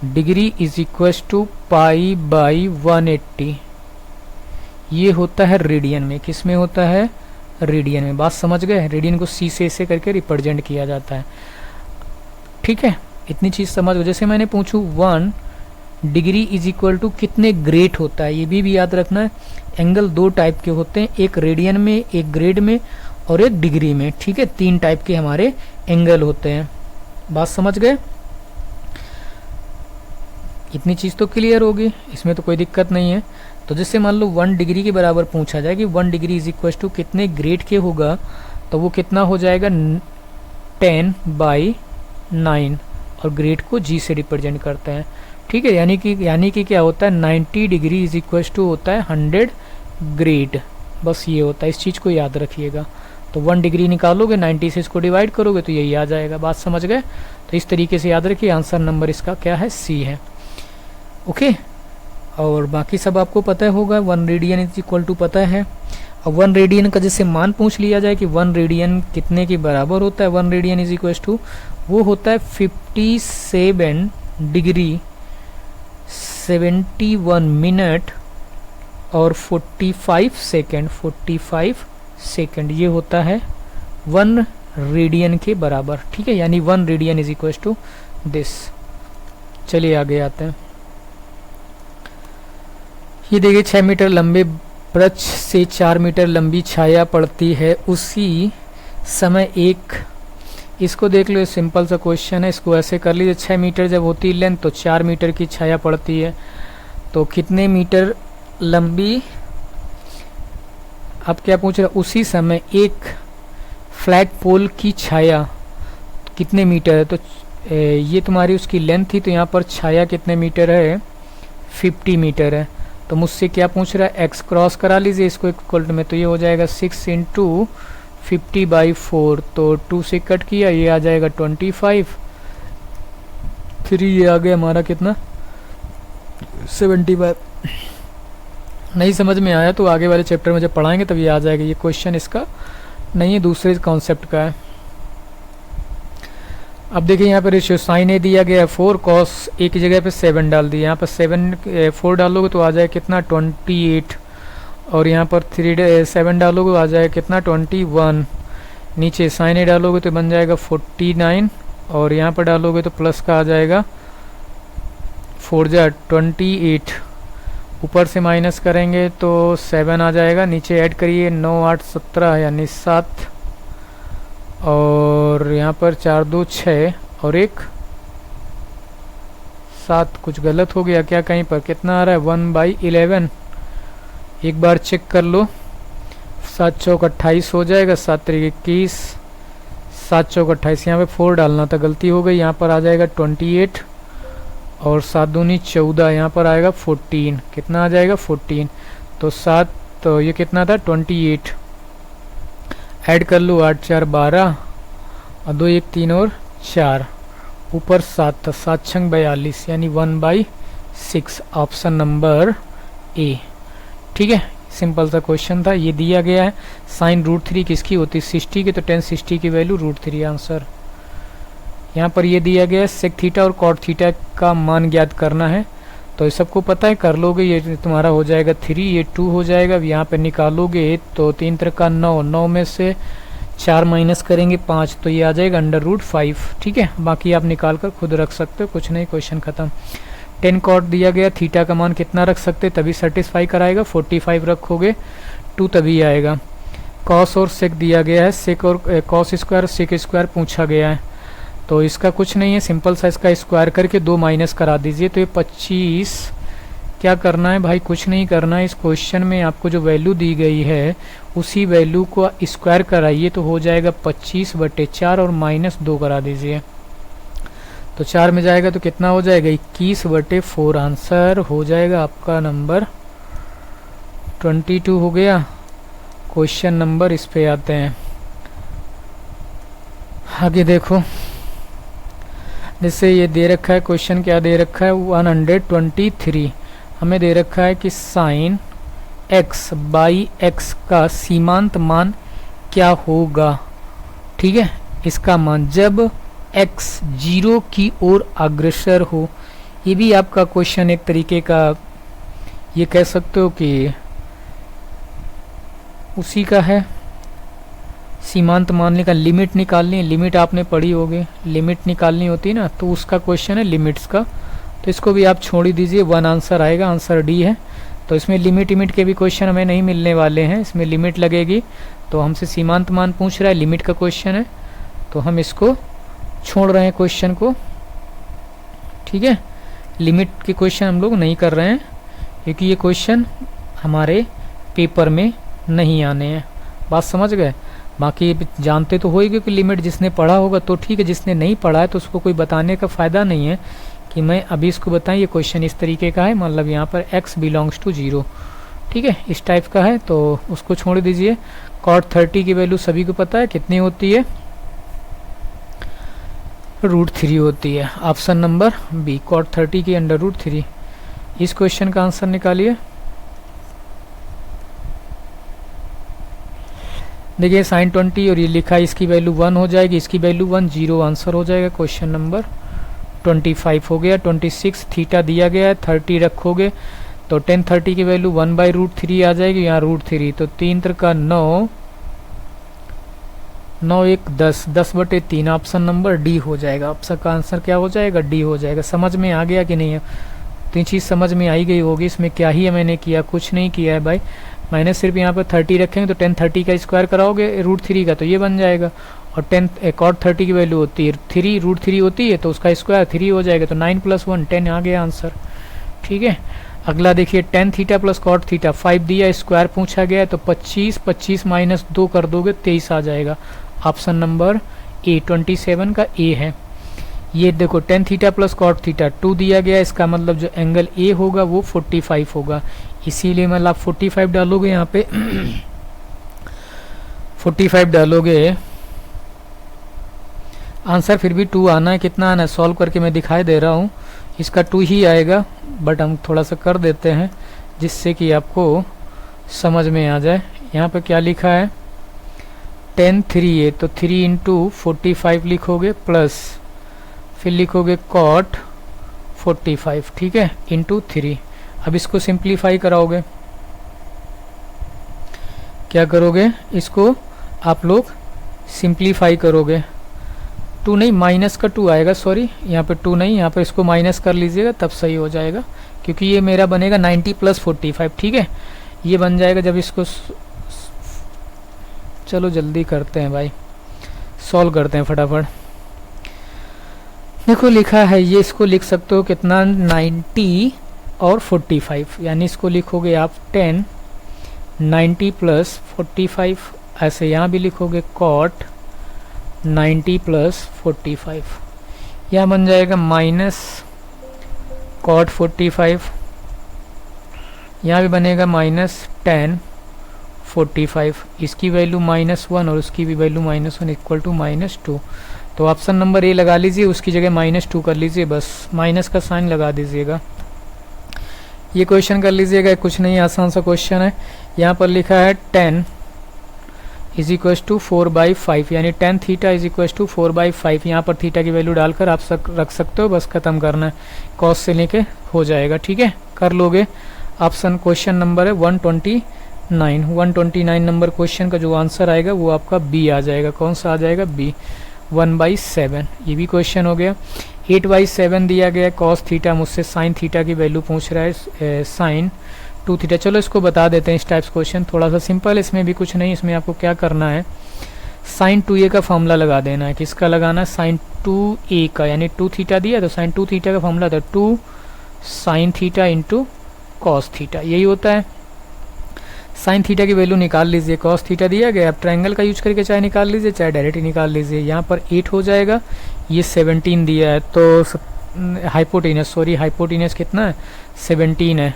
degree is equal to pi by 180। ये होता है रेडियन में। किस में होता है, रेडियन में। बात समझ गए, रेडियन को सी से ऐसे करके रिप्रेजेंट किया जाता है। ठीक है, इतनी चीज समझ गए। जैसे मैंने पूछू 1 डिग्री इज इक्वल टू कितने ग्रेड होता है, ये भी याद रखना है। एंगल 2 टाइप के होते हैं, एक रेडियन में, एक ग्रेड में, और एक डिग्री में। ठीक है, 3 टाइप के हमारे एंगल होते हैं। बात समझ गए, इतनी चीज तो क्लियर होगी, इसमें तो कोई दिक्कत नहीं है। तो जैसे मान लो 1 डिग्री के बराबर पूछा जाए कि 1 डिग्री इज इक्वल टू कितने ग्रेड के होगा, तो वो कितना हो जाएगा 10/9, और ग्रेड को जी से रिप्रेजेंट करते हैं। ठीक है, यानी कि क्या होता है, 90 डिग्री इज इक्वल टू होता है 100 ग्रेड। बस ये होता है, इस चीज़ को याद रखिएगा। तो 1 डिग्री निकालोगे, 90 से इसको डिवाइड करोगे तो यही आ जाएगा। बात समझ गए, तो इस तरीके से याद रखिए। आंसर नंबर इसका क्या है, सी है। ओके, और बाकी सब आपको पता होगा। 1 रेडियन इज इक्वल टू पता है। अब 1 रेडियन का जैसे मान पूछ लिया जाए कि 1 रेडियन कितने के बराबर होता है, 1 रेडियन इज इक्वल टू वो होता है 57 डिग्री 71 मिनट और 45 सेकेंड। ये होता है 1 रेडियन के बराबर। ठीक है, यानी 1 radian is equal to this. चलिए आगे आते हैं। ये देखिए 6 मीटर लंबे वृक्ष से 4 मीटर लंबी छाया पड़ती है उसी समय एक, इसको देख लो, सिंपल सा क्वेश्चन है। इसको ऐसे कर लीजिए, 6 मीटर जब होती है लेंथ तो 4 मीटर की छाया पड़ती है, तो कितने मीटर लंबी अब क्या पूछ रहा है, उसी समय एक फ्लैग पोल की छाया कितने मीटर है। तो ये तुम्हारी उसकी लेंथ थी, तो यहाँ पर छाया कितने मीटर है, 50 मीटर है। तो मुझसे क्या पूछ रहा है, एक्स क्रॉस करा लीजिए इसको इक्वल में, तो ये हो जाएगा 6 इंटू 50/4, तो 2 से कट किया, ये आ जाएगा 25, 3 ये आ गया हमारा कितना 75। नहीं समझ में आया तो आगे वाले चैप्टर में जब पढ़ाएंगे तब ये आ जाएगा। ये क्वेश्चन इसका नहीं है, दूसरे कॉन्सेप्ट का है। अब देखिए यहाँ पे रेशियो साइन ए दिया गया है 4, कॉस ए की जगह पे 7 डाल दिया। यहाँ पर 4 डालोगे तो आ जाए कितना 28, और यहाँ पर 7 डालोगे आ जाए कितना 21। नीचे साइन ए डालोगे तो बन जाएगा 49, और यहाँ पर डालोगे तो प्लस का आ जाएगा 4 जा 28। ऊपर से माइनस करेंगे तो 7 आ जाएगा, नीचे ऐड करिए 9 8 17 यानी 7, और यहाँ पर 4 2 6 और 1 7। कुछ गलत हो गया क्या कहीं पर, कितना आ रहा है 1/11। एक बार चेक कर लो, 7 चौक 28 हो जाएगा, 7 3 21, 7 चौक 28। यहाँ पे 4 डालना था, गलती हो गई। यहाँ पर आ जाएगा 28, और 7 दूनी 14, यहाँ पर आएगा 14। कितना आ जाएगा 14, तो 7, तो ये कितना था 28। ऐड कर लो 8 4 12, और 2 1 3 और 4, ऊपर 7 था, 7 6 42 यानी 1/6, ऑप्शन नंबर ए। ठीक है, सिंपल सा क्वेश्चन था। ये दिया गया है साइन √3 किसकी होती है, 60 की, तो tan 60 की वैल्यू √3 आंसर। यहाँ पर ये दिया गया है सेक थीटा और कॉट थीटा का मान ज्ञात करना है, तो ये सबको पता है, कर लोगे। ये तुम्हारा हो जाएगा 3, ये 2 हो जाएगा। अब यहाँ पे निकालोगे तो 3 3 का 9, 9 में से 4 माइनस करेंगे 5, तो ये आ जाएगा √5। ठीक है, बाकी आप निकाल कर खुद रख सकते हो, कुछ नहीं, क्वेश्चन खत्म। 10 कॉट दिया गया, थीटा का मान कितना रख सकते तभी सेटिस्फाई कराएगा, 45 रखोगे 2 तभी आएगा। कॉस और सेक दिया गया है, सेक और कॉस स्क्वायर सेक स्क्वायर पूछा गया है, तो इसका कुछ नहीं है, सिंपल सा इसका स्क्वायर करके 2 माइनस करा दीजिए, तो ये 25। क्या करना है भाई, कुछ नहीं करना है। इस क्वेश्चन में आपको जो वैल्यू दी गई है उसी वैल्यू को स्क्वायर कराइए, तो हो जाएगा 25/4 और -2 करा दीजिए, तो 4 में जाएगा तो कितना हो जाएगा 21/4। आंसर हो जाएगा आपका नंबर 22 हो गया। क्वेश्चन नंबर इस पे आते हैं, आगे देखो। जैसे ये दे रखा है क्वेश्चन, क्या दे रखा है 123, हमें दे रखा है कि साइन x/x का सीमांत मान क्या होगा। ठीक है, इसका मान जब x 0 की ओर अग्रसर हो। ये भी आपका क्वेश्चन एक तरीके का, ये कह सकते हो कि उसी का है। सीमांत मानने का लिमिट निकालनी है, लिमिट आपने पढ़ी होगी, लिमिट निकालनी होती है ना, तो उसका क्वेश्चन है लिमिट्स का। तो इसको भी आप छोड़ ही दीजिए, 1 आंसर आएगा, आंसर डी है। तो इसमें लिमिट के भी क्वेश्चन हमें नहीं मिलने वाले हैं, इसमें लिमिट लगेगी। तो हमसे सीमांत मान पूछ रहा है, लिमिट का क्वेश्चन है, तो हम इसको छोड़ रहे हैं क्वेश्चन को। ठीक है, लिमिट के क्वेश्चन हम लोग नहीं कर रहे हैं, क्योंकि ये क्वेश्चन हमारे पेपर में नहीं आने हैं। बात समझ गए। बाकी जानते तो होगी कि लिमिट जिसने पढ़ा होगा तो ठीक है, जिसने नहीं पढ़ा है तो उसको कोई बताने का फ़ायदा नहीं है कि मैं अभी इसको बताएं। ये क्वेश्चन इस तरीके का है, मतलब यहाँ पर x बिलोंग्स टू 0, ठीक है, इस टाइप का है, तो उसको छोड़ दीजिए। कॉट 30 की वैल्यू सभी को पता है कितनी होती है, √3 होती है। ऑप्शन नंबर बी, कॉट 30 की अंडर √3। इस क्वेश्चन का आंसर निकालिए। देखिए साइन 20 और ये लिखा है, इसकी वैल्यू 1 हो जाएगी, इसकी वैल्यू 1, 0 आंसर हो जाएगा। क्वेश्चन नंबर 25 हो गया। 26 थीटा दिया गया है, 30 रखोगे तो tan 30 की वैल्यू 1/√3 आ जाएगी, यहाँ √3, तो 3 3 का 9, 9 1 10, 10/3, ऑप्शन नंबर डी हो जाएगा। ऑप्शन का आंसर क्या हो जाएगा, डी हो जाएगा। समझ में आ गया कि नहीं है, तीन चीज़ समझ में आई गई होगी। इसमें क्या ही है, मैंने किया कुछ नहीं किया है भाई, मैंने सिर्फ यहाँ पर 30 रखेंगे तो tan 30 का स्क्वायर कराओगे √3 का, तो ये बन जाएगा। और cot 30 की वैल्यू होती है 3, √3 होती है, तो उसका स्क्वायर 3 हो जाएगा, तो 9 + 1 10 आ गया आंसर। ठीक है, अगला देखिए tan theta plus cot theta 5 दिया, स्क्वायर पूछा गया है तो 25, 25 माइनस 2 कर दोगे 23 आ जाएगा। ऑप्शन नंबर ए 27 का ए है। ये देखो tan theta plus cot theta 2 दिया गया, इसका मतलब जो एंगल ए होगा वो 45 होगा, इसीलिए मतलब आप 45 डालोगे यहाँ पे 45 डालोगे, आंसर फिर भी 2 आना है। कितना आना है सॉल्व करके मैं दिखाई दे रहा हूँ, इसका 2 ही आएगा, बट हम थोड़ा सा कर देते हैं जिससे कि आपको समझ में आ जाए। यहाँ पे क्या लिखा है 10 3 है तो 3 इंटू 45 लिखोगे, प्लस फिर लिखोगे कॉट 45, ठीक है, इंटू 3। अब इसको सिंप्लीफाई कराओगे, क्या करोगे, इसको आप लोग सिंप्लीफाई करोगे, 2 नहीं माइनस का 2 आएगा, सॉरी यहाँ पे 2 नहीं, यहाँ पे इसको माइनस कर लीजिएगा तब सही हो जाएगा, क्योंकि ये मेरा बनेगा 90 प्लस 45, ठीक है, ये बन जाएगा। जब इसको चलो जल्दी करते हैं भाई, सॉल्व करते हैं फटाफट। देखो लिखा है ये, इसको लिख सकते हो कितना 90 और 45, यानी इसको लिखोगे आप 10 90 प्लस 45, ऐसे यहाँ भी लिखोगे कॉट 90 प्लस 45, यहाँ बन जाएगा माइनस कॉट 45, यहाँ भी बनेगा माइनस 10 45, इसकी वैल्यू -1 और उसकी भी वैल्यू -1 इक्वल टू -2। तो ऑप्शन नंबर ए लगा लीजिए, उसकी जगह -2 कर लीजिए, बस माइनस का साइन लगा दीजिएगा। ये क्वेश्चन कर लीजिएगा, कुछ नहीं आसान सा क्वेश्चन है। यहाँ पर लिखा है 10 इज इक्व टू 4/5, यानी 10 थीटा इज इक्व टू 4/5, यहाँ पर थीटा की वैल्यू डालकर आप रख सकते हो, बस खत्म करना है, कॉस से लेके हो जाएगा, ठीक है, कर लोगे। ऑप्शन क्वेश्चन नंबर है 129 नंबर क्वेश्चन का जो आंसर आएगा वो आपका बी आ जाएगा। कौन सा आ जाएगा, बी 1/7। ये भी क्वेश्चन हो गया। 8/7 दिया गया कॉस थीटा, मुझसे साइन थीटा की वैल्यू पूछ रहा है, साइन 2 थीटा। चलो इसको बता देते हैं, इस टाइप्स क्वेश्चन थोड़ा सा सिंपल, इसमें भी कुछ नहीं, इसमें आपको क्या करना है साइन 2a का फॉर्मूला लगा देना है। किसका लगाना है, साइन 2a का, यानी 2 थीटा दिया तो साइन 2 थीटा का फॉर्मूला था 2 sine theta into cos theta, यही होता है। साइन थीटा की वैल्यू निकाल लीजिए, कॉस थीटा दिया गया, आप ट्रायंगल का यूज करके चाहे निकाल लीजिए चाहे डायरेक्ट ही निकाल लीजिए। यहाँ पर 8 हो जाएगा, ये 17 दिया है तो हाइपोटेनस कितना है 17 है,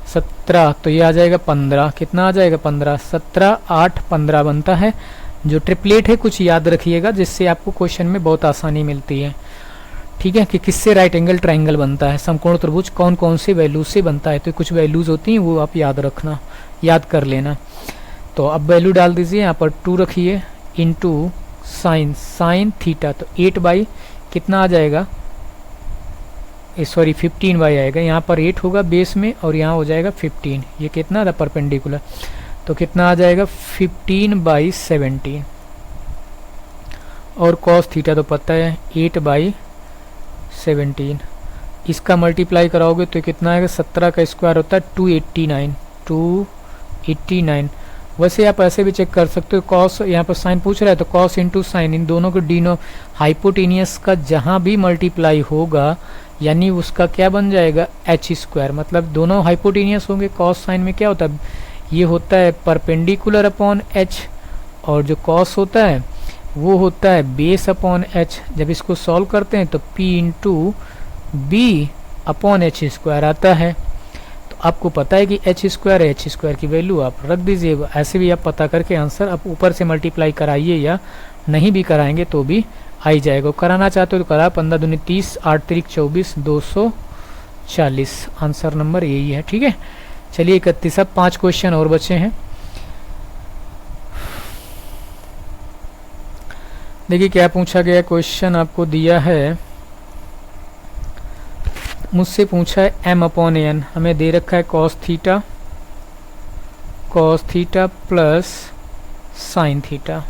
17 तो ये आ जाएगा 15, कितना आ जाएगा 15, 17 8 15 बनता है। जो ट्रिपलेट है कुछ याद रखिएगा जिससे आपको क्वेश्चन में बहुत आसानी मिलती है, ठीक है, कि किससे राइट एंगल ट्रायंगल बनता है, समकोण त्रिभुज कौन कौन से वैल्यूज से बनता है, तो कुछ वैल्यूज होती हैं वो आप याद रखना, याद कर लेना। तो अब वैल्यू डाल दीजिए, यहाँ पर 2 रखिए इंटू साइन थीटा, तो 8 बाई कितना आ जाएगा, सॉरी 15 बाई आएगा, यहाँ पर 8 होगा बेस में और यहाँ हो जाएगा 15, ये कितना था परपेंडिकुलर, तो कितना आ जाएगा 15/17, और कॉस थीटा तो पता है 8/17, इसका मल्टीप्लाई कराओगे तो कितना आएगा, 17 का स्क्वायर होता है 289। वैसे आप ऐसे भी चेक कर सकते हो, कॉस यहाँ पर साइन पूछ रहा है तो कॉस इंटू साइन, इन दोनों को हाइपोटेनियस का जहाँ भी मल्टीप्लाई होगा यानी उसका क्या बन जाएगा h², मतलब दोनों हाइपोटेनियस होंगे। कॉस साइन में क्या होता है, ये होता है परपेंडिकुलर अपॉन h, और जो कॉस होता है वो होता है बेस अपॉन h। जब इसको सॉल्व करते हैं तो p into B upon h² आता है। तो आपको पता है कि h² है, h² की वैल्यू आप रख दीजिए, ऐसे भी आप पता करके आंसर आप ऊपर से मल्टीप्लाई कराइए या नहीं भी कराएंगे तो भी आ ही जाएगा। कराना चाहते हो तो करा, 15 दूनी 30, 8 3 24, 240, आंसर नंबर यही है, ठीक है। चलिए 31, अब 5 क्वेश्चन और बचे हैं। देखिए क्या पूछा गया क्वेश्चन, आपको दिया है, मुझसे पूछा है m/n, हमें दे रखा है cos theta plus sine theta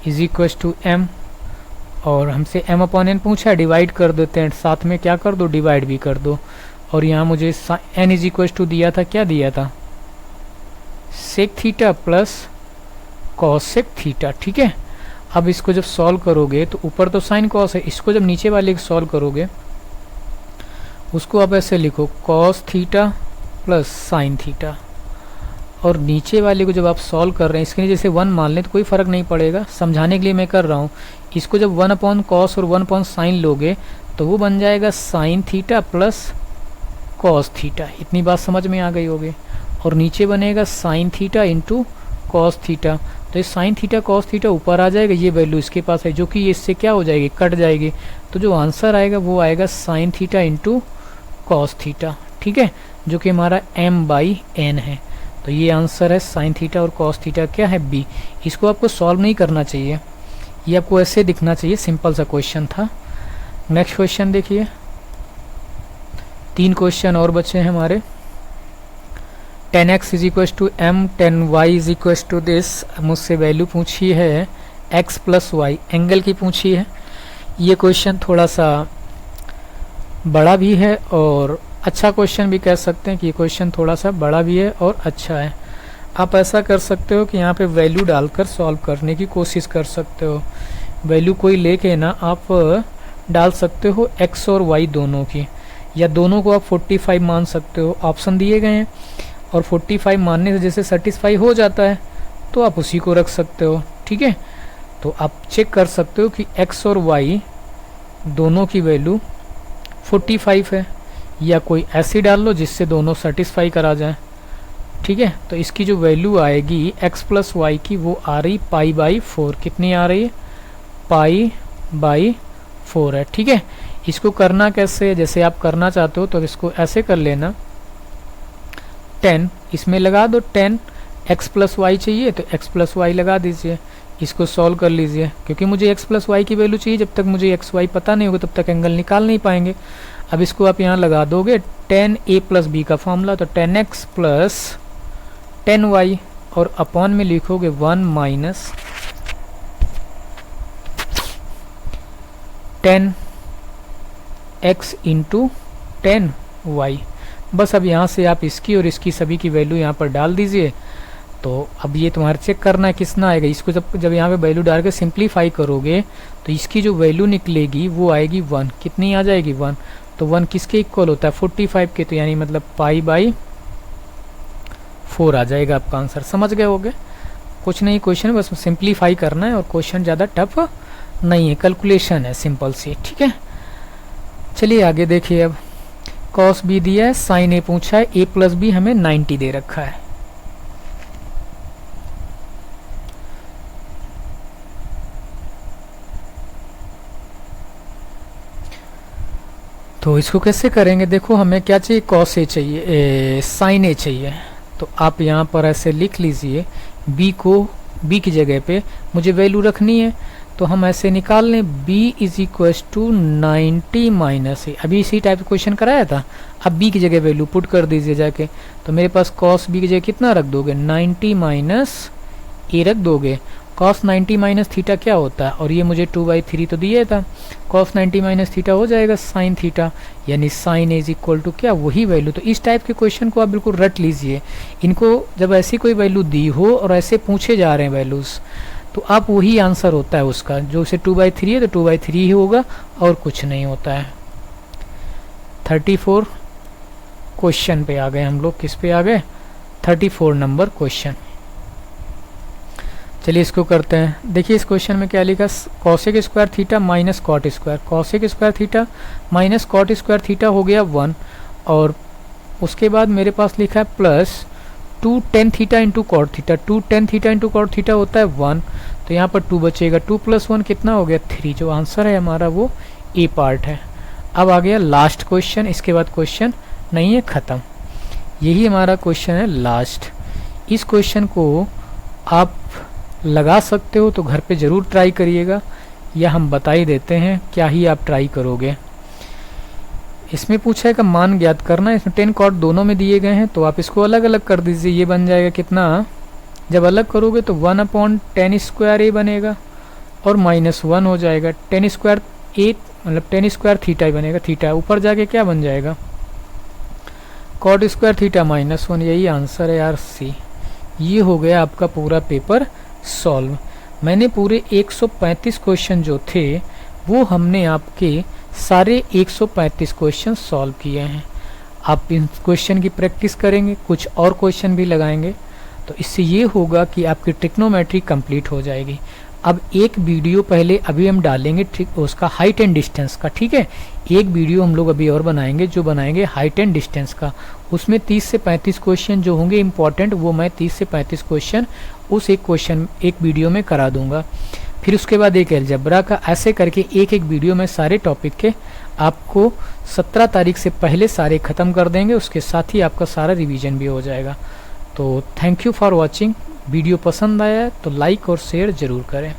is equal to m, और हमसे m/n पूछा है, डिवाइड कर देते हैं, साथ में क्या कर दो डिवाइड भी कर दो, और यहाँ मुझे n इज इक्व टू दिया था, क्या दिया था sec theta plus cosec theta, ठीक है। अब इसको जब सॉल्व करोगे तो ऊपर तो साइन कॉस है, इसको जब नीचे वाले को सॉल्व करोगे उसको आप ऐसे लिखो cos theta plus sine theta, और नीचे वाले को जब आप सॉल्व कर रहे हैं इसके जैसे 1 मान लें तो कोई फ़र्क नहीं पड़ेगा, समझाने के लिए मैं कर रहा हूँ। इसको जब 1 अपॉन कॉस और 1 अपॉन साइन लोगे तो वो बन जाएगा sign theta plus cos theta. इतनी बात समझ में आ गई होगी। और नीचे बनेगा sine theta into cos theta, तो ये साइन थीटा कॉस थीटा ऊपर आ जाएगा, ये वैल्यू इसके पास है जो कि इससे क्या हो जाएगी, कट जाएगी। तो जो आंसर आएगा वो आएगा sine theta into cos theta, ठीक है, जो कि हमारा m/n है। तो ये आंसर है साइन थीटा और कॉस थीटा क्या है, b। इसको आपको सॉल्व नहीं करना चाहिए, ये आपको ऐसे दिखना चाहिए, सिंपल सा क्वेश्चन था। नेक्स्ट क्वेश्चन देखिए, 3 क्वेश्चन और बचे हैं हमारे। 10x = m, 10y = this. मुझसे वैल्यू पूछी है x + y, एंगल की पूछी है। ये क्वेश्चन थोड़ा सा बड़ा भी है और अच्छा क्वेश्चन भी कह सकते हैं कि ये क्वेश्चन थोड़ा सा बड़ा भी है और अच्छा है। आप ऐसा कर सकते हो कि यहाँ पे वैल्यू डालकर सॉल्व करने की कोशिश कर सकते हो। वैल्यू कोई लेके ना आप डाल सकते हो x और y दोनों की, या दोनों को आप 45 मान सकते हो, ऑप्शन दिए गए हैं। और 45 मानने से जैसे सेटिस्फाई हो जाता है तो आप उसी को रख सकते हो, ठीक है। तो आप चेक कर सकते हो कि x और y दोनों की वैल्यू 45 है, या कोई ऐसी डाल लो जिससे दोनों सेटिस्फाई करा जाए, ठीक है। तो इसकी जो वैल्यू आएगी x + y की वो आ रही π/4। कितनी आ रही है, π/4 है, ठीक है। इसको करना कैसे है, जैसे आप करना चाहते हो तो इसको ऐसे कर लेना, 10 इसमें लगा दो, 10 x + y चाहिए तो x + y लगा दीजिए, इसको सॉल्व कर लीजिए। क्योंकि मुझे x + y की वैल्यू चाहिए, जब तक मुझे x y पता नहीं होगा तब तक एंगल निकाल नहीं पाएंगे। अब इसको आप यहाँ लगा दोगे, 10a + b का फॉर्मूला, तो 10x + 10y, और अपॉन में लिखोगे 1 - 10x × 10y। बस अब यहाँ से आप इसकी और इसकी सभी की वैल्यू यहाँ पर डाल दीजिए। तो अब ये तुम्हारा चेक करना है कितना आएगा। इसको जब यहाँ पे वैल्यू डाल के सिंप्लीफाई करोगे तो इसकी जो वैल्यू निकलेगी वो आएगी 1। कितनी आ जाएगी, 1। तो 1 किसके इक्वल होता है, 45 के, तो यानी मतलब π/4 आ जाएगा आपका आंसर। समझ गए होगे, कुछ नहीं, क्वेश्चन बस सिंप्लीफाई करना है और क्वेश्चन ज़्यादा टफ नहीं है, कैलकुलेशन है सिंपल सी, ठीक है। चलिए आगे देखिए। अब कॉस बी दिया है, साइन ए पूछा है, a + b हमें 90 दे रखा है। तो इसको कैसे करेंगे, देखो हमें क्या चाहिए, कॉस ए चाहिए, साइन ए चाहिए। तो आप यहाँ पर ऐसे लिख लीजिए, b को b की जगह पे मुझे वैल्यू रखनी है, तो हम ऐसे निकाल लें, b = 90 - a। अभी इसी टाइप का क्वेश्चन कराया था। अब b की जगह वैल्यू पुट कर दीजिए जाके, तो मेरे पास cos b की जगह कितना रख दोगे, 90 - a रख दोगे। cos 90 - थीटा क्या होता है, और ये मुझे 2/3 तो दिया था, cos 90 - थीटा हो जाएगा साइन थीटा, यानी साइन ए = क्या, वही वैल्यू। तो इस टाइप के क्वेश्चन को आप बिल्कुल रट लीजिए। इनको जब ऐसी कोई वैल्यू दी हो और ऐसे पूछे जा रहे हैं वैल्यूज़, तो आप वही आंसर होता है उसका, जो उसे 2/3 है तो 2/3 ही होगा और कुछ नहीं होता है। 34 क्वेश्चन पे आ गए हम लोग, किस पे आ गए, 34 नंबर क्वेश्चन। चलिए इसको करते हैं। देखिए इस क्वेश्चन में क्या लिखा, cosec square theta minus cot square, cosec square theta minus cot square theta हो गया 1, और उसके बाद मेरे पास लिखा है plus 2 tan theta into cot theta, 2 tan theta into cot theta होता है 1, तो यहाँ पर 2 बचेगा, 2 + 1 कितना हो गया, 3। जो आंसर है हमारा वो ए पार्ट है। अब आ गया लास्ट क्वेश्चन, इसके बाद क्वेश्चन नहीं है, ख़त्म। यही हमारा क्वेश्चन है लास्ट। इस क्वेश्चन को आप लगा सकते हो तो घर पे ज़रूर ट्राई करिएगा, या हम बता ही देते हैं क्या ही आप ट्राई करोगे। इसमें पूछा है कि मान ज्ञात करना है, इसमें 10 कॉट दोनों में दिए गए हैं, तो आप इसको अलग अलग कर दीजिए। ये बन जाएगा कितना, जब अलग करोगे तो 1/10² a बनेगा और -1 हो जाएगा, 10² a मतलब 10² थीटा ही बनेगा, थीटा ऊपर जाके क्या बन जाएगा, कॉट स्क्वायर थीटा -1। यही आंसर है यार, सी। ये हो गया आपका पूरा पेपर सॉल्व। मैंने पूरे 135 क्वेश्चन जो थे वो हमने आपके सारे 135 क्वेश्चन सॉल्व किए हैं। आप इन क्वेश्चन की प्रैक्टिस करेंगे, कुछ और क्वेश्चन भी लगाएंगे, तो इससे ये होगा कि आपकी ट्रिग्नोमेट्री कंप्लीट हो जाएगी। अब एक वीडियो पहले अभी हम डालेंगे उसका हाइट एंड डिस्टेंस का, ठीक है। एक वीडियो हम लोग अभी और बनाएंगे, जो बनाएंगे हाइट एंड डिस्टेंस का। उसमें 30 से 35 क्वेश्चन जो होंगे इंपॉर्टेंट, वो मैं 30 से 35 क्वेश्चन उस एक वीडियो में करा दूंगा। फिर उसके बाद एक अलजेब्रा का, ऐसे करके एक एक वीडियो में सारे टॉपिक के आपको 17 तारीख से पहले सारे ख़त्म कर देंगे। उसके साथ ही आपका सारा रिवीजन भी हो जाएगा। तो thank you for watching. Video पसंद आया तो लाइक और शेयर ज़रूर करें।